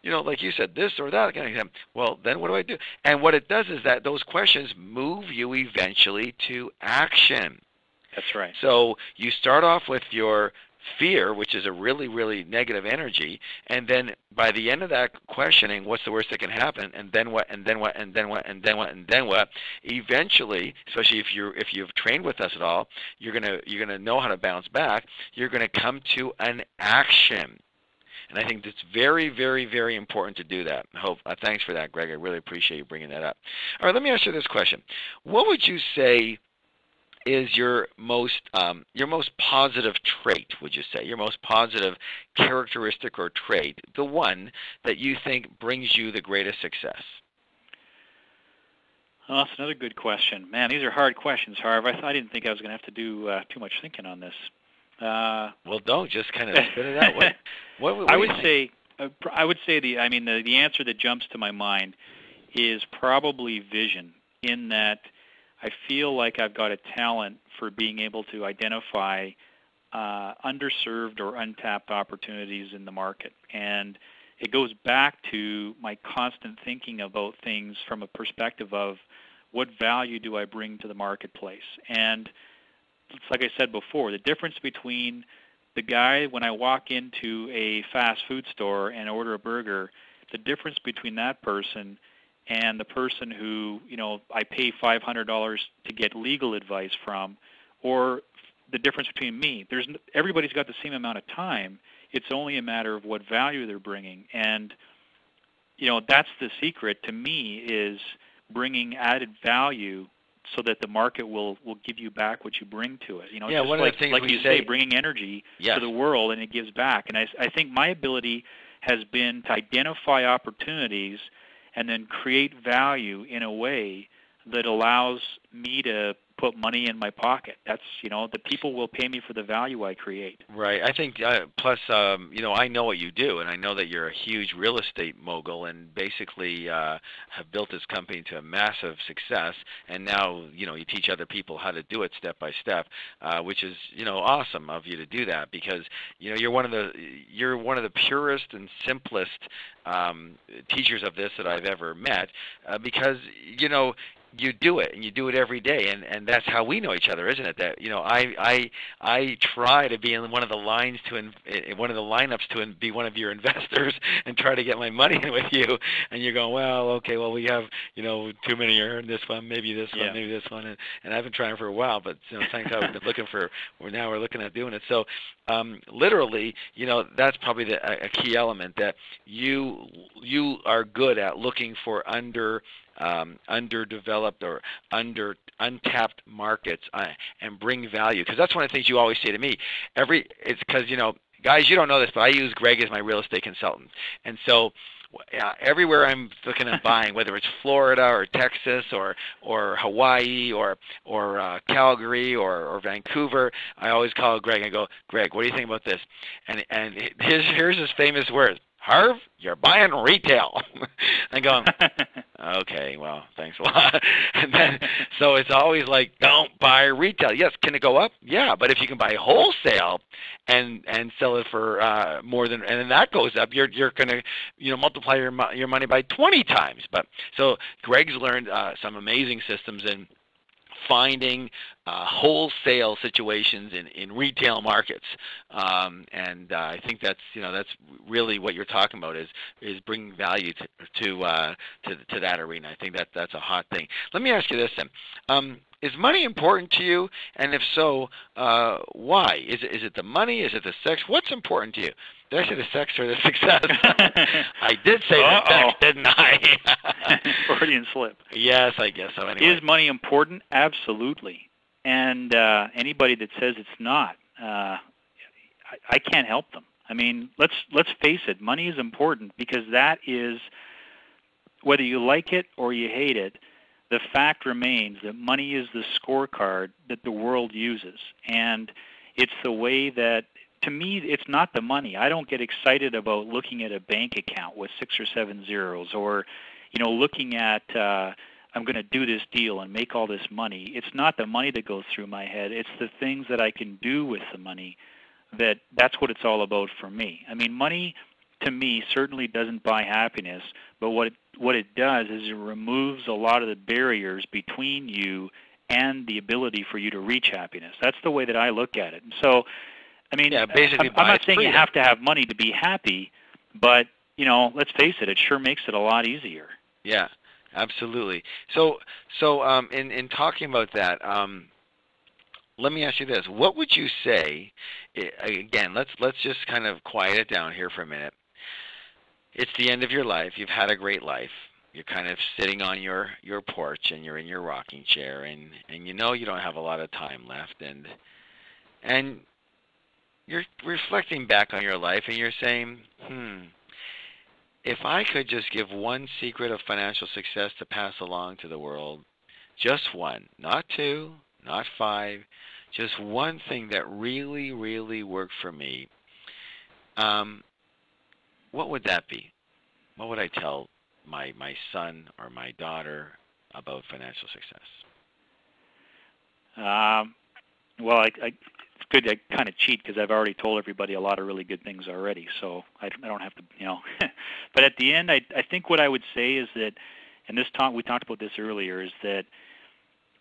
like you said, this or that can happen. Well, then what do I do? And what it does is that those questions move you eventually to action. That's right. So you start off with your fear, which is a really, really negative energy, and then by the end of that questioning, what's the worst that can happen, and then what, and then what, and then what, and then what, and then what, eventually, especially if you've trained with us at all, you're gonna know how to bounce back. You're gonna come to an action. And I think it's very, very, very important to do that. Thanks for that, Greg. I really appreciate you bringing that up. All right, let me ask you this question. What would you say is your most positive trait, would you say? Your most positive characteristic or trait, the one that you think brings you the greatest success? Well, that's another good question. Man, these are hard questions, Harv. I didn't think I was going to have to do too much thinking on this. Well, don't. Just kind of spit it out. What I would say the answer that jumps to my mind is probably vision, in that I feel like I've got a talent for being able to identify underserved or untapped opportunities in the market. And it goes back to my constant thinking about things from a perspective of what value do I bring to the marketplace. And it's like I said before, the difference between the guy when I walk into a fast food store and order a burger, the difference between that person and the person who, I pay $500 to get legal advice from, or the difference between me. Everybody's got the same amount of time. It's only a matter of what value they're bringing. And, that's the secret to me, is bringing added value so that the market will give you back what you bring to it. Yeah, just one of the things like we you say, bringing energy yes. to the world, and it gives back. And I think my ability has been to identify opportunities and then create value in a way that allows me to put money in my pocket. That's, the people will pay me for the value I create. Right. I think, plus, I know what you do, and I know that you're a huge real estate mogul and basically have built this company to a massive success, and now, you teach other people how to do it step by step, which is, awesome of you to do that, because, you're one of the purest and simplest teachers of this that I've ever met, because, you do it, and you do it every day, and that's how we know each other, isn't it? That I try to be in one of the lineups to be one of your investors and try to get my money in with you, and you're going, well, okay, well we have too many earned, this one, maybe this one, maybe this one, and I've been trying for a while, but thanks God we've been looking for. Now we're looking at doing it. So literally, that's probably a key element, that you are good at looking for underdeveloped or untapped markets and bring value, because that's one of the things you always say to me. It's because guys, you don't know this, but I use Greg as my real estate consultant, and so everywhere I'm looking at buying, whether it's Florida or Texas or Hawaii or Calgary or Vancouver, I always call Greg and go, Greg, what do you think about this? And here's his famous words: Harv, you're buying retail. I'm going, okay, well, thanks a lot. And then, so it's always like, don't buy retail. Yes, can it go up? Yeah, but if you can buy wholesale and sell it for more than, and then that goes up, you're going to multiply your money by 20 times. But so Greg's learned some amazing systems in finding wholesale situations in retail markets, and I think that's really what you're talking about, is bringing value to that arena. I think that's a hot thing. Let me ask you this then. Is money important to you? And if so, why? Is it the money? Is it the sex? What's important to you? Did I say the sex or the success? I did say the sex, didn't I? Freudian slip. Yes, I guess so. Anyway. Is money important? Absolutely. And anybody that says it's not, I can't help them. I mean, let's face it. Money is important, because that is, whether you like it or you hate it, the fact remains that money is the scorecard that the world uses. And it's the way that, to me, it's not the money. I don't get excited about looking at a bank account with 6 or 7 zeros, or, looking at, I'm going to do this deal and make all this money. It's not the money that goes through my head. It's the things that I can do with the money. That's what it's all about for me. I mean, money, to me, certainly doesn't buy happiness, but what it does is it removes a lot of the barriers between you and the ability for you to reach happiness. That's the way that I look at it. And so, I mean, basically I'm not saying you have to have money to be happy, but, let's face it, it sure makes it a lot easier. Yeah, absolutely. So in talking about that, let me ask you this. What would you say, again, let's just kind of quiet it down here for a minute. It's the end of your life. You've had a great life. You're kind of sitting on your porch, and you're in your rocking chair, and you don't have a lot of time left, and you're reflecting back on your life, and you're saying, if I could just give one secret of financial success to pass along to the world, just one, not 2, not 5, just one thing that really, really worked for me, what would that be? What would I tell my son or my daughter about financial success? Well, it's good to kind of cheat because I've already told everybody a lot of really good things already, so I don't have to, But at the end, I think what I would say is that, and we talked about this earlier, is that,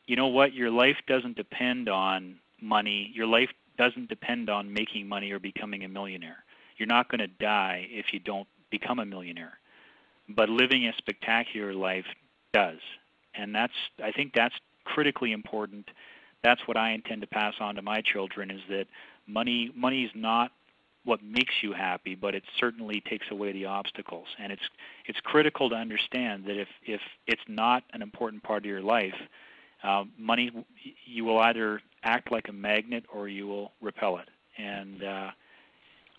you know what, your life doesn't depend on money. Your life doesn't depend on making money or becoming a millionaire. You're not going to die if you don't become a millionaire. But living a spectacular life does. And I think that's critically important. That's what I intend to pass on to my children, is that money is not what makes you happy, but it certainly takes away the obstacles. And it's critical to understand that if it's not an important part of your life, money, you will either act like a magnet or you will repel it. And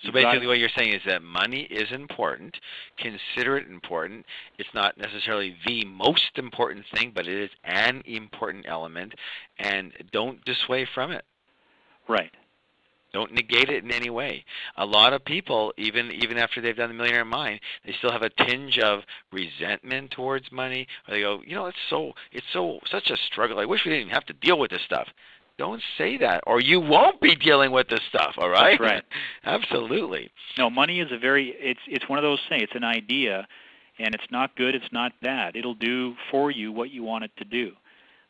so basically what you're saying is that money is important. Consider it important. It's not necessarily the most important thing, but it is an important element, and don't dissuade from it. Right. Don't negate it in any way. A lot of people, even after they've done the Millionaire Mind, they still have a tinge of resentment towards money. Or they go, it's such a struggle. I wish we didn't even have to deal with this stuff. Don't say that, or you won't be dealing with this stuff, all right? That's right. Absolutely. No, money is it's one of those things. It's an idea, and it's not good, it's not bad. It'll do for you what you want it to do.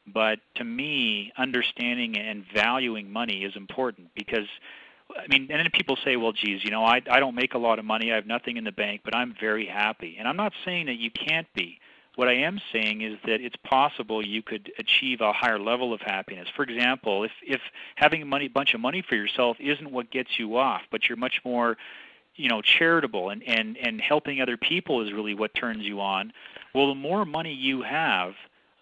But to me, understanding and valuing money is important because, and then people say, well, geez, I don't make a lot of money, I have nothing in the bank, but I'm very happy. And I'm not saying that you can't be. What I am saying is that it's possible you could achieve a higher level of happiness. For example, if having a bunch of money for yourself isn't what gets you off, but you're much more, charitable and helping other people is really what turns you on, well, the more money you have,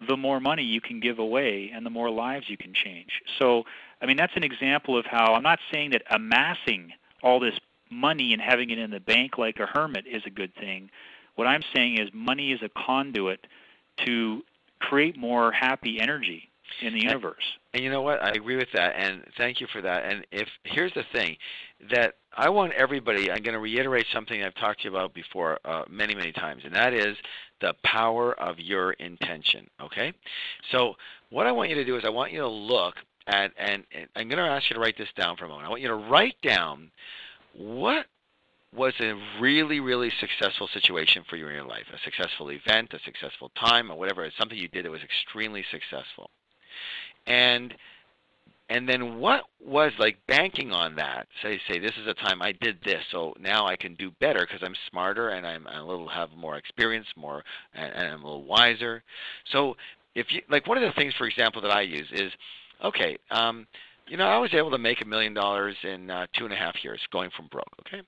the more money you can give away and the more lives you can change. So, that's an example of how I'm not saying that amassing all this money and having it in the bank like a hermit is a good thing. What I'm saying is money is a conduit to create more happy energy in the universe. And you know what? I agree with that, and thank you for that. And here's the thing, that I want everybody, I'm going to reiterate something I've talked to you about before many, many times, and that is the power of your intention, okay? So what I want you to do is I want you to look at, and I'm going to ask you to write this down for a moment. I want you to write down what was a really, really successful situation for you in your life, a successful event, a successful time, or whatever. It's something you did that was extremely successful. And then what was, like, banking on that? Say this is a time I did this, so now I can do better because I'm smarter and I'm have more experience, and I'm a little wiser. So if you, like, one of the things, for example, that I use is, okay, I was able to make $1 million in 2.5 years, going from broke. Okay,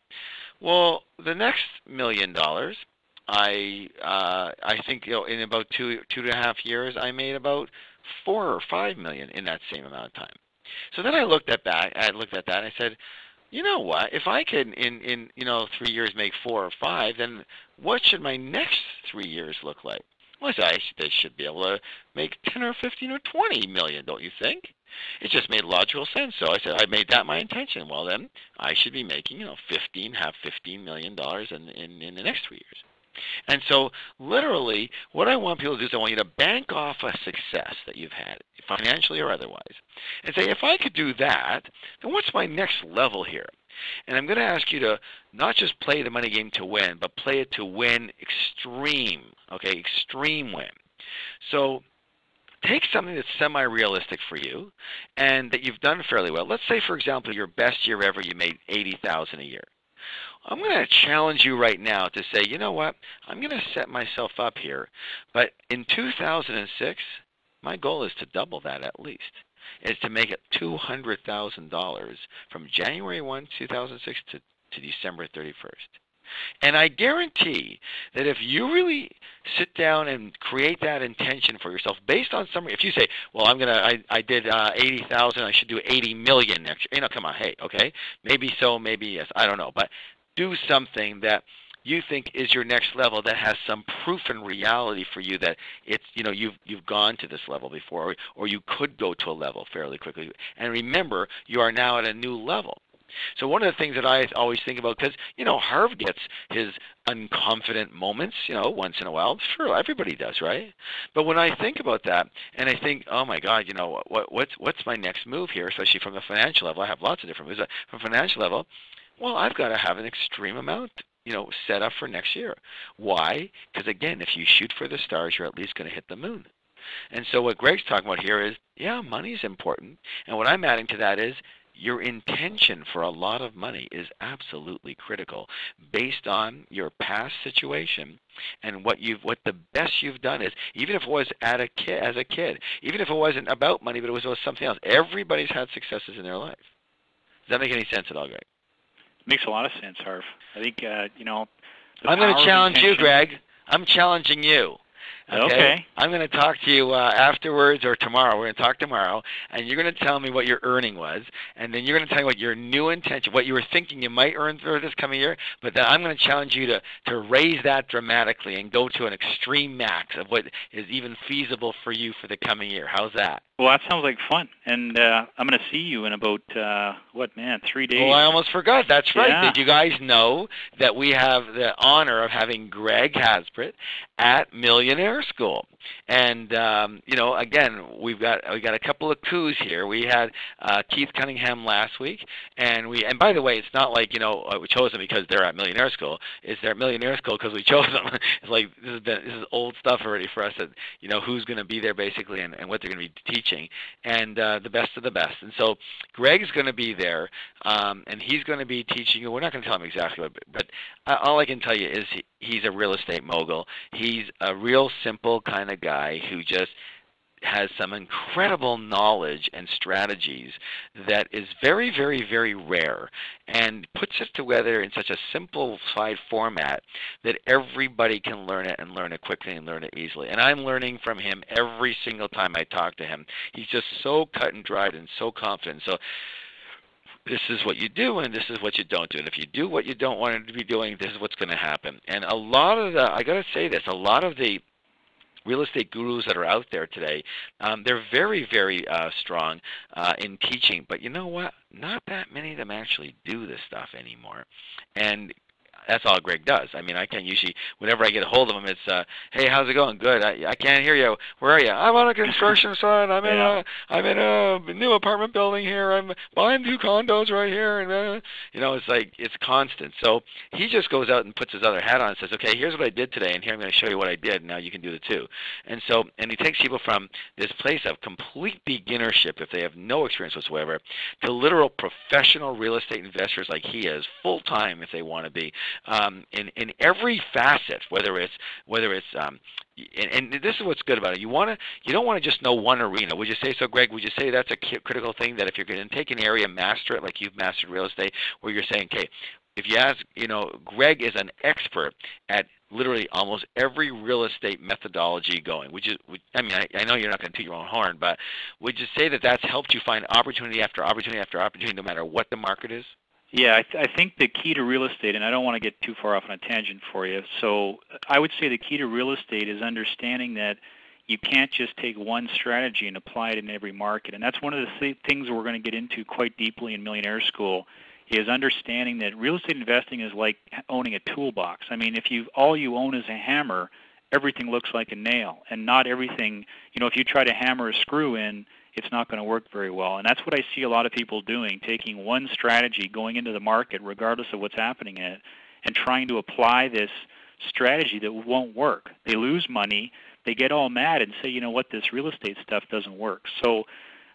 well, the next $1 million, I think in about 2.5 years, I made about $4 or $5 million in that same amount of time. So then I looked at that and I said, you know what? If I can in 3 years make 4 or 5, then what should my next 3 years look like? Well, I said they should be able to make 10 or 15 or 20 million, don't you think? It just made logical sense. So I said, I made that my intention. Well, then I should be making, have $15 million in the next 3 years. And so literally what I want people to do is I want you to bank off a success that you've had, financially or otherwise, and say, if I could do that, then what's my next level here? And I'm going to ask you to not just play the money game to win, but play it to win extreme, okay, extreme win. So take something that's semi-realistic for you and that you've done fairly well. Let's say, for example, your best year ever, you made $80,000 a year. I'm going to challenge you right now to say, you know what, I'm going to set myself up here, but in 2006, my goal is to double that at least, is to make it $200,000 from January 1, 2006 to December 31st. And I guarantee that if you really sit down and create that intention for yourself based on some, if you say, well, I did 80,000, I should do 80 million next year. Come on, hey, okay, maybe so, maybe yes, I don't know, but do something that you think is your next level that has some proof and reality for you that it's, you've gone to this level before, or you could go to a level fairly quickly. And remember, you are now at a new level. So one of the things that I always think about, because, Harv gets his unconfident moments, once in a while. Sure, everybody does, right? But when I think about that, and I think, oh my God, what's my next move here, especially from the financial level? I have lots of different moves. From financial level, well, I've got to have an extreme amount, set up for next year. Why? Because again, if you shoot for the stars, you're at least going to hit the moon. And so what Greg's talking about here is, yeah, money is important. And what I'm adding to that is your intention for a lot of money is absolutely critical based on your past situation and what the best you've done is. Even if it was as a kid, even if it wasn't about money, but it was something else. Everybody's had successes in their life. Does that make any sense at all, Greg? Makes a lot of sense, Harv. I think, I'm going to challenge you, Greg. I'm challenging you. Okay. I'm going to talk to you afterwards or tomorrow. We're going to talk tomorrow, and you're going to tell me what your earning was, and then you're going to tell me what your new intention, what you were thinking you might earn for this coming year, but then I'm going to challenge you to raise that dramatically and go to an extreme max of what is even feasible for you for the coming year. How's that? Well, that sounds like fun, and I'm going to see you in about, 3 days? Well, I almost forgot. That's right. Yeah. Did you guys know that we have the honor of having Greg Habstritt at Millionaire School? And, again, we got a couple of coups here. We had Keith Cunningham last week, and by the way, it's not like, we chose them because they're at Millionaire School. They're at Millionaire School because we chose them. It's like this is old stuff already for us, that, who's going to be there basically and what they're going to be teaching, and the best of the best. And so Greg's going to be there, and he's going to be teaching you. We're not going to tell him exactly what, but all I can tell you is he's a real estate mogul. He's a real simple kind of guy who just has some incredible knowledge and strategies that is very, very, very rare, and puts it together in such a simplified format that everybody can learn it and learn it quickly and learn it easily. And I'm learning from him every single time I talk to him. He's just so cut and dried and so confident. So this is what you do, and this is what you don't do. And if you do what you don't want to be doing, this is what's going to happen. And a lot of I got to say this, a lot of the real estate gurus that are out there today, they're very, very strong in teaching. But you know what? Not that many of them actually do this stuff anymore. And that's all Greg does. I mean, I can't usually, whenever I get a hold of him, it's, hey, how's it going? Good. I can't hear you. Where are you? I'm on a construction site. I'm in a new apartment building here. I'm buying 2 condos right here. And, it's like, it's constant. So he just goes out and puts his other hat on and says, okay, here's what I did today, and here I'm going to show you what I did. Now you can do the 2. And he takes people from this place of complete beginnership, if they have no experience whatsoever, to literal professional real estate investors like he is, full-time if they want to be. In every facet, whether it's and this is what's good about it. You don't want to just know one arena. Would you say so, Greg? Would you say that's a critical thing, that if you're going to take an area, master it like you've mastered real estate, where you're saying, okay, if you ask, Greg is an expert at literally almost every real estate methodology going. I know you're not going to toot your own horn, but would you say that that's helped you find opportunity after opportunity after opportunity, no matter what the market is? Yeah, I think the key to real estate, and I don't want to get too far off on a tangent for you, so I would say the key to real estate is understanding that you can't just take one strategy and apply it in every market. And that's one of the things we're going to get into quite deeply in Millionaire School, is understanding that real estate investing is like owning a toolbox. I mean, if all you own is a hammer, everything looks like a nail, and not everything, if you try to hammer a screw in, it's not going to work very well. And that's what I see a lot of people doing, taking one strategy, going into the market regardless of what's happening in it, and trying to apply this strategy that won't work. They lose money, they get all mad and say, you know what, this real estate stuff doesn't work. So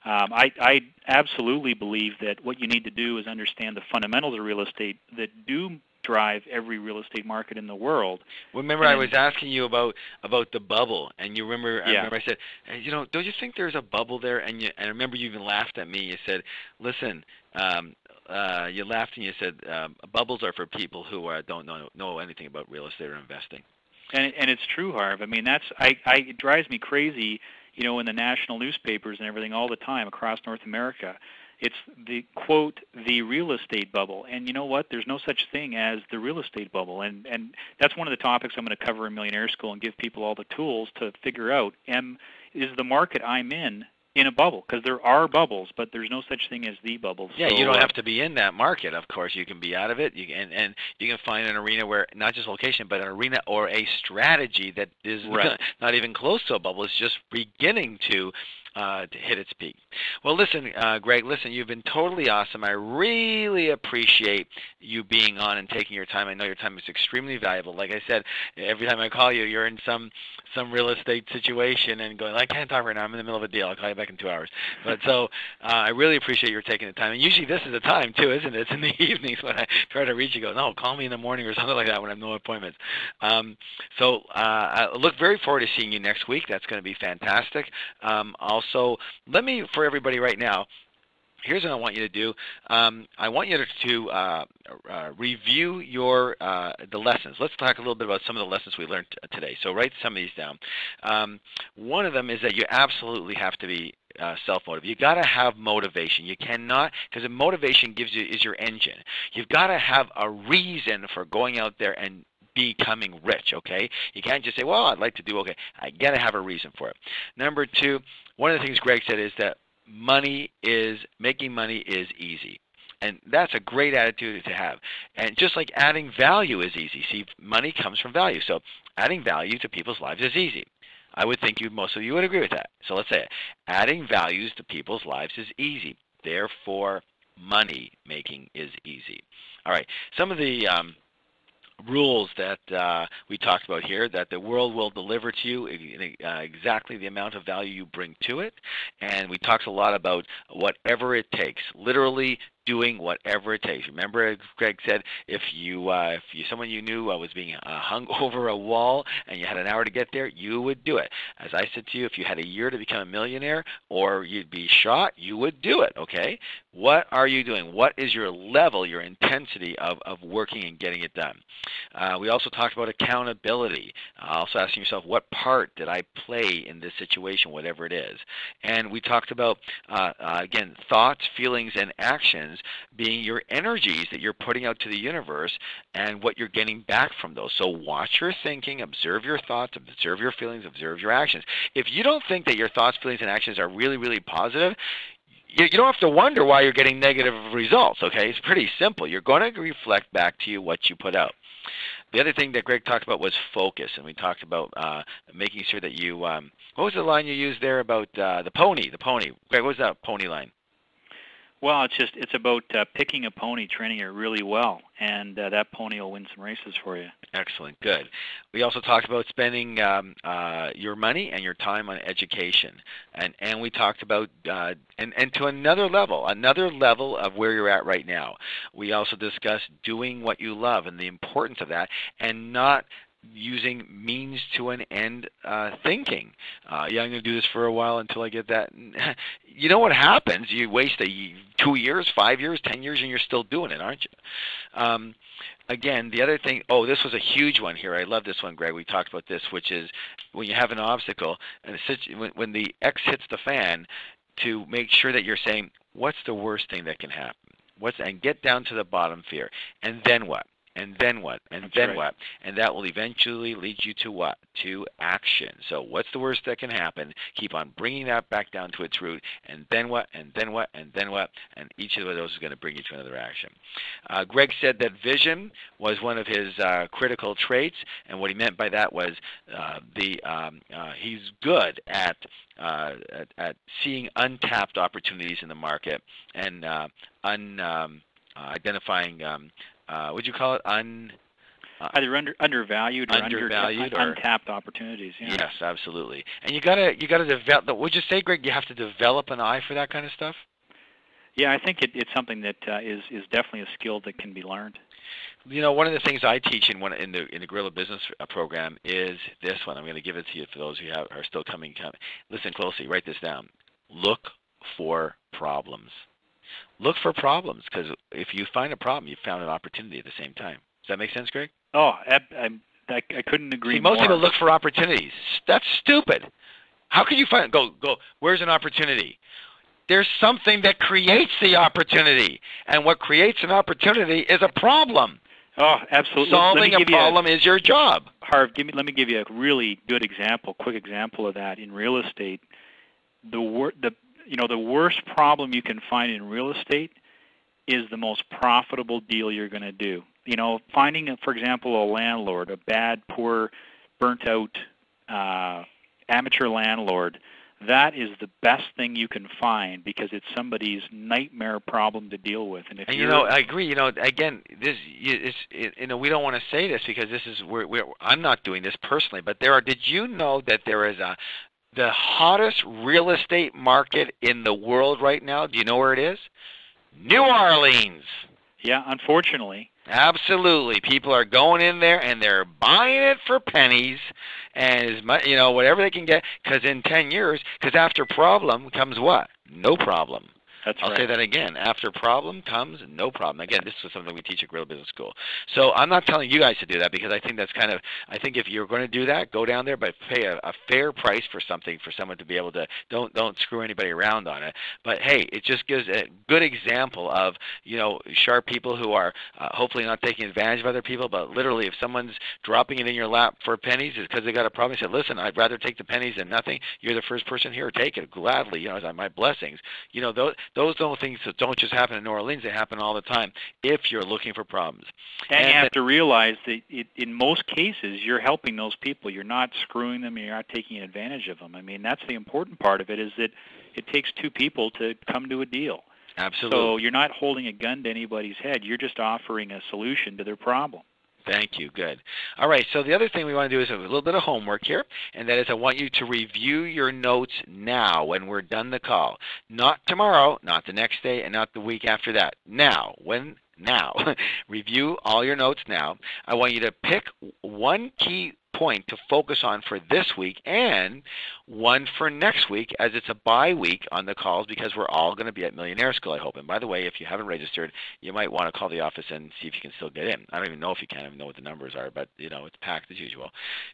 I absolutely believe that what you need to do is understand the fundamentals of real estate that do drive every real estate market in the world. Well, remember, I was asking you about the bubble, and you remember, I remember I said, hey, don't you think there's a bubble there? And I remember you even laughed at me. You said, listen, you laughed and you said, bubbles are for people who don't know anything about real estate or investing. And it's true, Harv. I mean, it drives me crazy, in the national newspapers and everything all the time across North America. It's the, quote, the real estate bubble. And you know what? There's no such thing as the real estate bubble. And that's one of the topics I'm going to cover in Millionaire School and give people all the tools to figure out, is the market I'm in in a bubble, because there are bubbles, but there's no such thing as the bubble. Yeah, so, you don't have to be in that market. Of course, you can be out of it. And you can find an arena where not just location, but an arena or a strategy that is not even close to a bubble. It's just beginning to hit its peak. Well, listen, Greg, you've been totally awesome. I really appreciate you being on and taking your time. I know your time is extremely valuable. Like I said, every time I call you, you're in some real estate situation and going, I can't talk right now. I'm in the middle of a deal. I'll call you back in 2 hours. But so I really appreciate your taking the time. And usually this is the time, too, isn't it? It's in the evenings when I try to reach you. Go, no, call me in the morning or something like that when I have no appointments. So I look very forward to seeing you next week. That's going to be fantastic. Also, let me, for everybody right now, here's what I want you to do. I want you to review the lessons. Let's talk a little bit about some of the lessons we learned today. So write some of these down. One of them is that you absolutely have to be self-motivated. You got to have motivation. You cannot, because motivation is your engine. You've got to have a reason for going out there and becoming rich, okay? You can't just say, well, I'd like to do, okay. I got to have a reason for it. Number two, one of the things Greg said is that making money is easy. And that's a great attitude to have. And just like adding value is easy. See, money comes from value. So adding value to people's lives is easy. I would think most of you would agree with that. So let's say it. Adding values to people's lives is easy. Therefore, money making is easy. All right. Some of the rules that we talked about here, that the world will deliver to you exactly the amount of value you bring to it. And we talked a lot about whatever it takes, literally doing whatever it takes. Remember, Greg said, if someone you knew was being hung over a wall and you had an hour to get there, you would do it. As I said to you, if you had a year to become a millionaire or you'd be shot, you would do it, okay? What are you doing? What is your level, your intensity of working and getting it done? We also talked about accountability. Also asking yourself, what part did I play in this situation, whatever it is? And we talked about, again, thoughts, feelings, and actions being your energies that you're putting out to the universe and what you're getting back from those. So watch your thinking, observe your thoughts, observe your feelings, observe your actions. If you don't think that your thoughts, feelings, and actions are really, really positive, you don't have to wonder why you're getting negative results, okay? It's pretty simple. You're going to reflect back to you what you put out. The other thing that Greg talked about was focus, and we talked about making sure that you, what was the line you used there about the pony? Greg, what was that pony line? Well, it's about picking a pony, training it really well, and that pony will win some races for you. Excellent, good. We also talked about spending your money and your time on education, and we talked about and to another level of where you're at right now. We also discussed doing what you love and the importance of that, and not using means to an end thinking. I'm going to do this for a while until I get that. You know what happens? You waste 2 years, 5 years, 10 years, and you're still doing it, aren't you? Again, the other thing, this was a huge one here. I love this one, Greg. We talked about this, which is when you have an obstacle, and when the X hits the fan, to make sure that you're saying, what's the worst thing that can happen? And get down to the bottom fear. And then what? And then what? And That's then right. what? And that will eventually lead you to what? To action. So what's the worst that can happen? Keep on bringing that back down to its root. And then what? And then what? And then what? And each of those is going to bring you to another action. Greg said that vision was one of his critical traits. And what he meant by that was he's good at seeing untapped opportunities in the market and identifying would you call it either undervalued or or untapped opportunities? Yeah. Yes, absolutely. And you gotta develop. Would you say, Greg, you have to develop an eye for that kind of stuff? Yeah, I think it's something that is definitely a skill that can be learned. You know, one of the things I teach in the Guerrilla Business program is this one. I'm going to give it to you for those who are still coming. Listen closely. Write this down. Look for problems. Look for problems, because if you find a problem, you found an opportunity at the same time. Does that make sense, Greg? Oh, I couldn't agree more. Most people look for opportunities. That's stupid. How can you find go? Where's an opportunity? There's something that creates the opportunity, and what creates an opportunity is a problem. Oh, absolutely. Solving a problem is your job. Harv, let me give you a really good example, quick example of that in real estate. the worst problem you can find in real estate is the most profitable deal you're going to do. Finding, for example, a landlord, a bad, poor, burnt-out amateur landlord, that is the best thing you can find because it's somebody's nightmare problem to deal with. And I agree. Again, we don't want to say this because this is I'm not doing this personally, but did you know that there is the hottest real estate market in the world right now? Do you know where it is? New Orleans. Yeah, unfortunately. Absolutely. People are going in there and they're buying it for pennies and as much, whatever they can get, because in 10 years, because after problem comes what? No problem. That's I'll right. say that again. After problem comes no problem. Again, this is something we teach at Real Business School. So I'm not telling you guys to do that because I think that's I think if you're going to do that, go down there, but pay a fair price for something for someone to be able to, don't screw anybody around on it. But hey, it just gives a good example of, sharp people who are hopefully not taking advantage of other people, but literally if someone's dropping it in your lap for pennies, it's because they got a problem. They said, listen, I'd rather take the pennies than nothing. You're the first person here. Take it gladly. My blessings. Those things that don't just happen in New Orleans, they happen all the time if you're looking for problems. And you have to realize that in most cases, you're helping those people. You're not screwing them. You're not taking advantage of them. I mean, that's the important part of it is that it takes two people to come to a deal. Absolutely. So you're not holding a gun to anybody's head. You're just offering a solution to their problem. Thank you. Good. All right. So the other thing we want to do is a little bit of homework here, and that is I want you to review your notes now when we're done the call. Not tomorrow, not the next day, and not the week after that. Now. Review all your notes now. I want you to pick one key point to focus on for this week and one for next week, as it's a bye week on the calls because we're all going to be at Millionaire School, I hope. And by the way, if you haven't registered, you might want to call the office and see if you can still get in. I don't even know if you can. I don't even know what the numbers are, but it's packed as usual.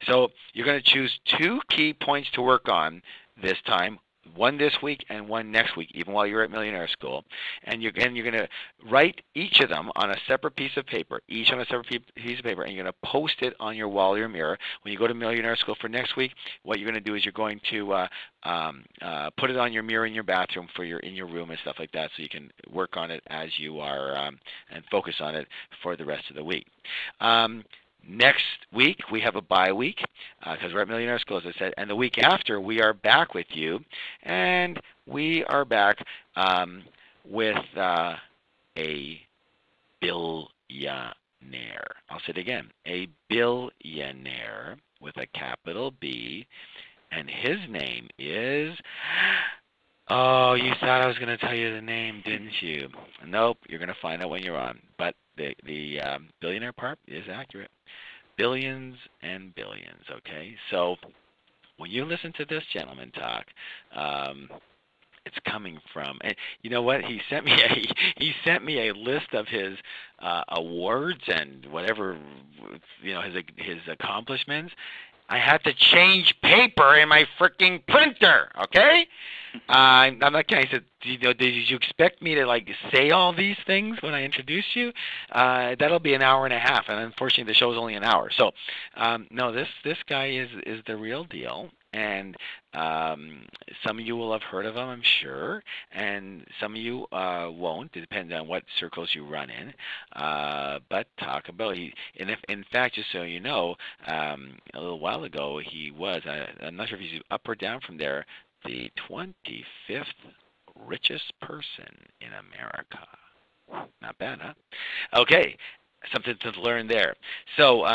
So you're going to choose two key points to work on this time. One this week and one next week, even while you're at Millionaire School. And you're going to write each of them on a separate piece of paper, each on a separate piece of paper, and you're going to post it on your wall or your mirror. When you go to Millionaire School for next week, what you're going to do is you're going to put it on your mirror in your bathroom in your room and stuff like that so you can work on it as you are and focus on it for the rest of the week. Next week, we have a bye week because we're at Millionaire School, as I said. And the week after, we are back with you. And we are back with a billionaire. I'll say it again. A billionaire with a capital B. And his name is... Oh, you thought I was going to tell you the name, didn't you? Nope, you're going to find out when you're on. But the billionaire part is accurate. Billions and billions, okay? So when you listen to this gentleman talk, it's coming from, and you know what? He sent me a list of his awards and whatever, his accomplishments. I had to change paper in my freaking printer, okay? I'm not kidding. I said, did you expect me to say all these things when I introduce you? That'll be an hour and a half, and unfortunately the show's only an hour. So, no, this guy is the real deal. And some of you will have heard of him, I'm sure, and some of you won't. It depends on what circles you run in. But talk about in fact, just so you know, a little while ago he was. I'm not sure if he's up or down from there. The 25th richest person in America. Not bad, huh? Okay, something to learn there. So.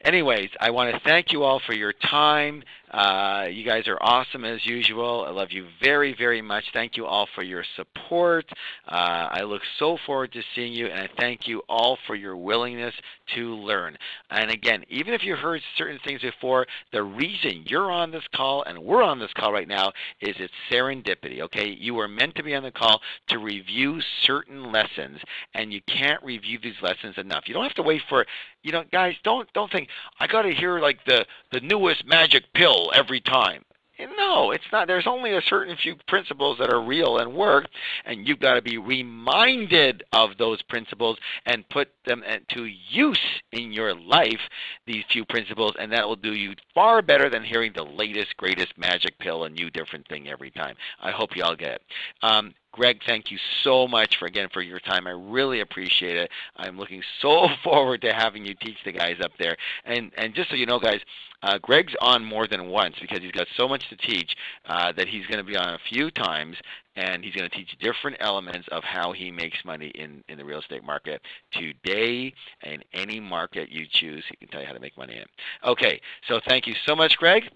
Anyways, I want to thank you all for your time. You guys are awesome as usual. I love you very, very much. Thank you all for your support. I look so forward to seeing you, and I thank you all for your willingness to learn. And again, even if you heard certain things before, the reason you're on this call and we're on this call right now is it's serendipity, okay? You were meant to be on the call to review certain lessons, and you can't review these lessons enough. You don't have to wait for, guys, don't think, I got to hear the newest magic pill every time. No, it's not. There's only a certain few principles that are real and work, and you've got to be reminded of those principles and put them to use in your life, these few principles, and that will do you far better than hearing the latest, greatest magic pill and new different thing every time. I hope you all get it. Greg, thank you so much for your time. I really appreciate it. I'm looking so forward to having you teach the guys up there. And just so you know, guys, Greg's on more than once because he's got so much to teach that he's going to be on a few times, and he's going to teach different elements of how he makes money in the real estate market today and any market you choose. He can tell you how to make money in it. Okay, so thank you so much, Greg.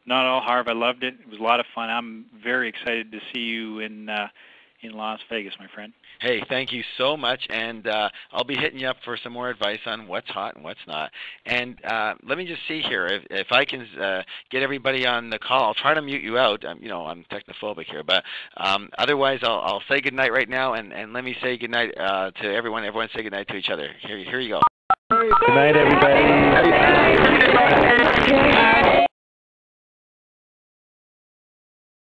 Not at all, Harv. I loved it. It was a lot of fun. I'm very excited to see you in Las Vegas, my friend. Hey, thank you so much, and I'll be hitting you up for some more advice on what's hot and what's not. And let me just see here if I can get everybody on the call. I'll try to mute you out. I'm technophobic here, but otherwise I'll say goodnight right now, and let me say goodnight to everyone. Everyone say goodnight to each other. Here you go. Good night, everybody.